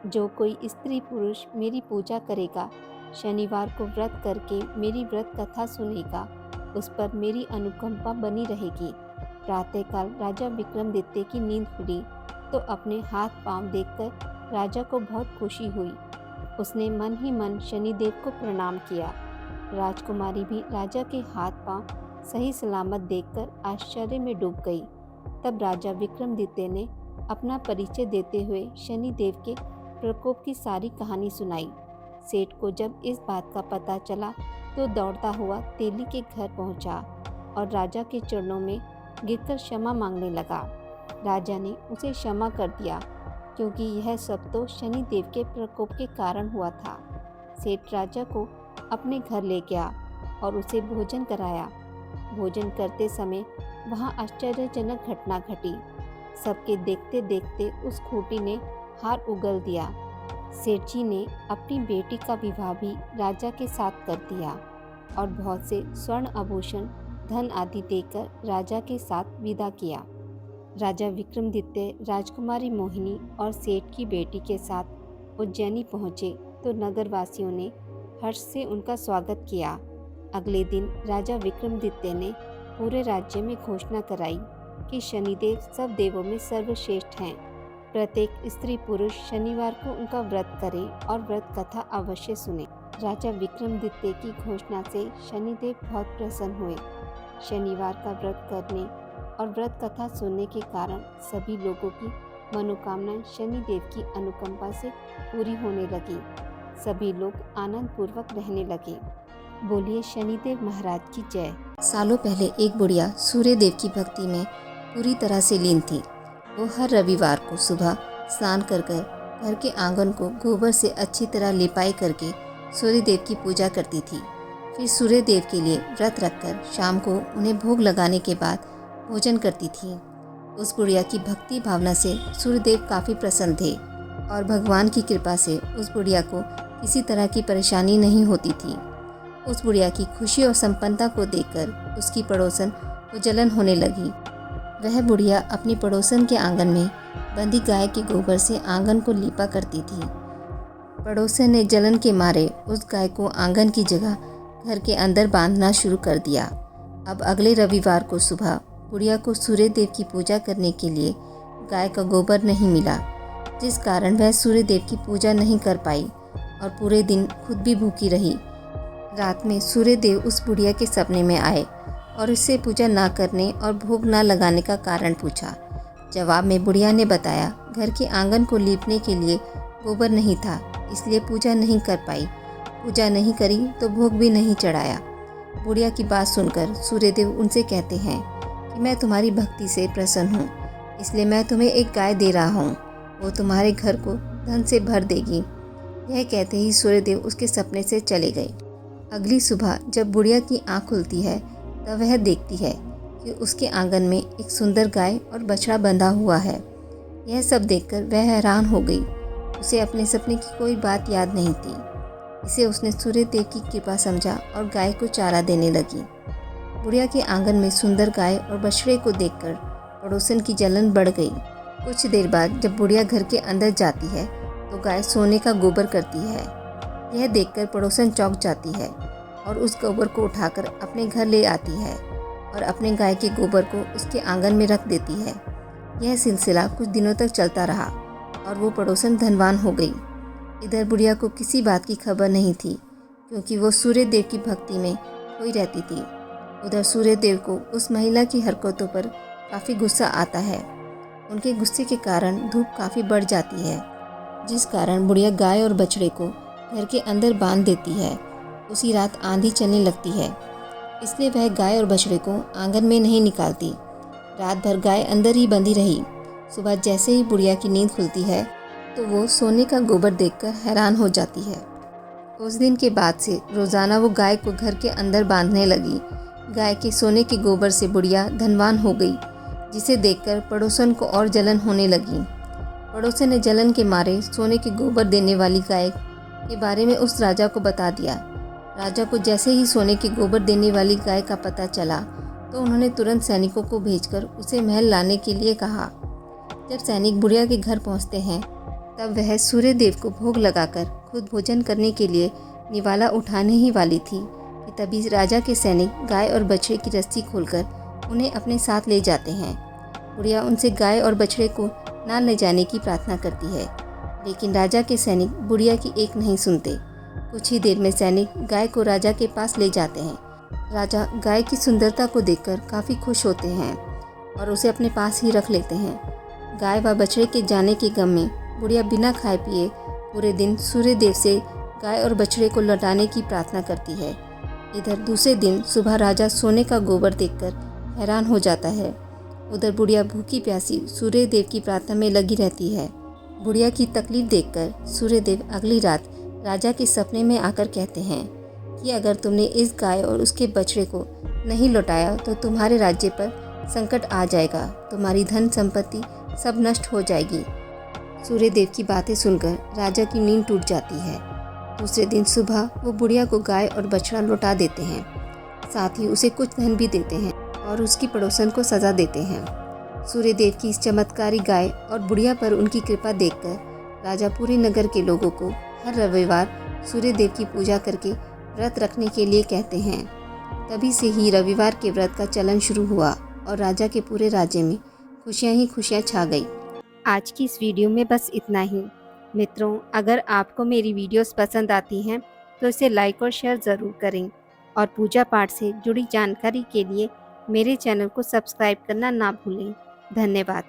Speaker 1: जो कोई स्त्री पुरुष मेरी पूजा करेगा, शनिवार को व्रत करके मेरी व्रत कथा सुनेगा, उस पर मेरी अनुकंपा बनी रहेगी। प्रातःकाल राजा विक्रमादित्य की नींद खुली तो अपने हाथ पांव देखकर राजा को बहुत खुशी हुई। उसने मन ही मन शनिदेव को प्रणाम किया। राजकुमारी भी राजा के हाथ पांव सही सलामत देखकर आश्चर्य में डूब गई। तब राजा विक्रमादित्य ने अपना परिचय देते हुए शनिदेव के प्रकोप की सारी कहानी सुनाई। सेठ को जब इस बात का पता चला तो दौड़ता हुआ तेली के घर पहुंचा और राजा के चरणों में गिरकर क्षमा मांगने लगा। राजा ने उसे क्षमा कर दिया क्योंकि यह सब तो शनिदेव के प्रकोप के कारण हुआ था। सेठ राजा को अपने घर ले गया और उसे भोजन कराया। भोजन करते समय वहाँ आश्चर्यजनक घटना घटी। सबके देखते देखते उस खूंटी ने हार उगल दिया। सेठ जी ने अपनी बेटी का विवाह भी राजा के साथ कर दिया और बहुत से स्वर्ण आभूषण, धन आदि देकर राजा के साथ विदा किया। राजा विक्रमादित्य राजकुमारी मोहिनी और सेठ की बेटी के साथ उज्जैनी पहुँचे तो नगरवासियों ने हर्ष से उनका स्वागत किया। अगले दिन राजा विक्रमादित्य ने पूरे राज्य में घोषणा कराई कि शनिदेव सब देवों में सर्वश्रेष्ठ हैं। प्रत्येक स्त्री पुरुष शनिवार को उनका व्रत करे और व्रत कथा अवश्य सुने। राजा विक्रमादित्य की घोषणा से शनिदेव बहुत प्रसन्न हुए। शनिवार का व्रत करने और व्रत कथा सुनने के कारण सभी लोगों की मनोकामनाएं शनिदेव की अनुकंपा से पूरी होने लगी। सभी लोग आनंद पूर्वक रहने लगे। बोलिए शनिदेव महाराज की जय।
Speaker 2: सालों पहले एक बुढ़िया सूर्यदेव की भक्ति में पूरी तरह से लीन थी। वो हर रविवार को सुबह स्नान कर घर के आंगन को गोबर से अच्छी तरह लिपाई करके सूर्यदेव की पूजा करती थी। फिर सूर्यदेव के लिए व्रत रखकर शाम को उन्हें भोग लगाने के बाद भोजन करती थी। उस बुढ़िया की भक्ति भावना से सूर्यदेव काफ़ी प्रसन्न थे और भगवान की कृपा से उस बुढ़िया को किसी तरह की परेशानी नहीं होती थी। उस बुढ़िया की खुशी और संपन्नता को देखकर उसकी पड़ोसन को जलन होने लगी। वह बुढ़िया अपनी पड़ोसन के आंगन में बंधी गाय के गोबर से आंगन को लीपा करती थी। पड़ोसन ने जलन के मारे उस गाय को आंगन की जगह घर के अंदर बांधना शुरू कर दिया। अब अगले रविवार को सुबह बुढ़िया को सूर्यदेव की पूजा करने के लिए गाय का गोबर नहीं मिला, जिस कारण वह सूर्यदेव की पूजा नहीं कर पाई और पूरे दिन खुद भी भूखी रही। रात में सूर्यदेव उस बुढ़िया के सपने में आए और उससे पूजा ना करने और भोग ना लगाने का कारण पूछा। जवाब में बुढ़िया ने बताया, घर के आंगन को लीपने के लिए गोबर नहीं था, इसलिए पूजा नहीं कर पाई। पूजा नहीं करी तो भोग भी नहीं चढ़ाया। बुढ़िया की बात सुनकर सूर्यदेव उनसे कहते हैं कि मैं तुम्हारी भक्ति से प्रसन्न हूँ, इसलिए मैं तुम्हें एक गाय दे रहा हूँ, वो तुम्हारे घर को धन से भर देगी। यह कहते ही सूर्यदेव उसके सपने से चले गए। अगली सुबह जब बुढ़िया की आँख खुलती है तब वह देखती है कि उसके आंगन में एक सुंदर गाय और बछड़ा बंधा हुआ है। यह सब देखकर वह हैरान हो गई। उसे अपने सपने की कोई बात याद नहीं थी। इसे उसने सूर्यदेव की कृपा समझा और गाय को चारा देने लगी। बुढ़िया के आंगन में सुंदर गाय और बछड़े को देखकर पड़ोसन की जलन बढ़ गई। कुछ देर बाद जब बुढ़िया घर के अंदर जाती है तो गाय सोने का गोबर करती है। यह देखकर पड़ोसन चौंक जाती है और उस गोबर को उठाकर अपने घर ले आती है और अपने गाय के गोबर को उसके आंगन में रख देती है। यह सिलसिला कुछ दिनों तक चलता रहा और वो पड़ोसन धनवान हो गई। इधर बुढ़िया को किसी बात की खबर नहीं थी क्योंकि वो सूर्य देव की भक्ति में खोई रहती थी। उधर सूर्य देव को उस महिला की हरकतों पर काफ़ी गुस्सा आता है। उनके गुस्से के कारण धूप काफ़ी बढ़ जाती है, जिस कारण बुढ़िया गाय और बछड़े को घर के अंदर बांध देती है। उसी रात आंधी चलने लगती है, इसलिए वह गाय और बछड़े को आंगन में नहीं निकालती। रात भर गाय अंदर ही बंधी रही। सुबह जैसे ही बुढ़िया की नींद खुलती है तो वो सोने का गोबर देखकर हैरान हो जाती है। उस दिन के बाद से रोज़ाना वो गाय को घर के अंदर बांधने लगी। गाय के सोने के गोबर से बुढ़िया धनवान हो गई, जिसे देखकर पड़ोसन को और जलन होने लगी। पड़ोसन ने जलन के मारे सोने के गोबर देने वाली गाय के बारे में उस राजा को बता दिया। राजा को जैसे ही सोने के गोबर देने वाली गाय का पता चला तो उन्होंने तुरंत सैनिकों को भेजकर उसे महल लाने के लिए कहा। जब सैनिक बुढ़िया के घर पहुंचते हैं तब वह सूर्य देव को भोग लगाकर खुद भोजन करने के लिए निवाला उठाने ही वाली थी कि तभी राजा के सैनिक गाय और बछड़े की रस्सी खोलकर उन्हें अपने साथ ले जाते हैं। बुढ़िया उनसे गाय और बछड़े को ना ले जाने की प्रार्थना करती है, लेकिन राजा के सैनिक बुढ़िया की एक नहीं सुनते। कुछ ही देर में सैनिक गाय को राजा के पास ले जाते हैं। राजा गाय की सुंदरता को देखकर काफ़ी खुश होते हैं और उसे अपने पास ही रख लेते हैं। गाय व बछड़े के जाने के गम में बुढ़िया बिना खाए पिए पूरे दिन सूर्य देव से गाय और बछड़े को लौटाने की प्रार्थना करती है। इधर दूसरे दिन सुबह राजा सोने का गोबर देखकर हैरान हो जाता है। उधर बुढ़िया भूखी प्यासी सूर्य देव की प्रार्थना में लगी रहती है। बुढ़िया की तकलीफ देखकर सूर्य देव अगली रात राजा के सपने में आकर कहते हैं कि अगर तुमने इस गाय और उसके बछड़े को नहीं लौटाया तो तुम्हारे राज्य पर संकट आ जाएगा, तुम्हारी धन संपत्ति सब नष्ट हो जाएगी। सूर्य देव की बातें सुनकर राजा की नींद टूट जाती है। दूसरे दिन सुबह वो बुढ़िया को गाय और बछड़ा लौटा देते हैं, साथ ही उसे कुछ धन भी देते हैं और उसकी पड़ोसन को सज़ा देते हैं। सूर्य देव की इस चमत्कारी गाय और बुढ़िया पर उनकी कृपा देखकर राजा पूरे नगर के लोगों को हर रविवार सूर्य देव की पूजा करके व्रत रखने के लिए कहते हैं। तभी से ही रविवार के व्रत का चलन शुरू हुआ और राजा के पूरे राज्य में खुशियां ही खुशियां छा गई।
Speaker 1: आज की इस वीडियो में बस इतना ही। मित्रों, अगर आपको मेरी वीडियोस पसंद आती हैं तो इसे लाइक और शेयर ज़रूर करें और पूजा पाठ से जुड़ी जानकारी के लिए मेरे चैनल को सब्सक्राइब करना ना भूलें। धन्यवाद।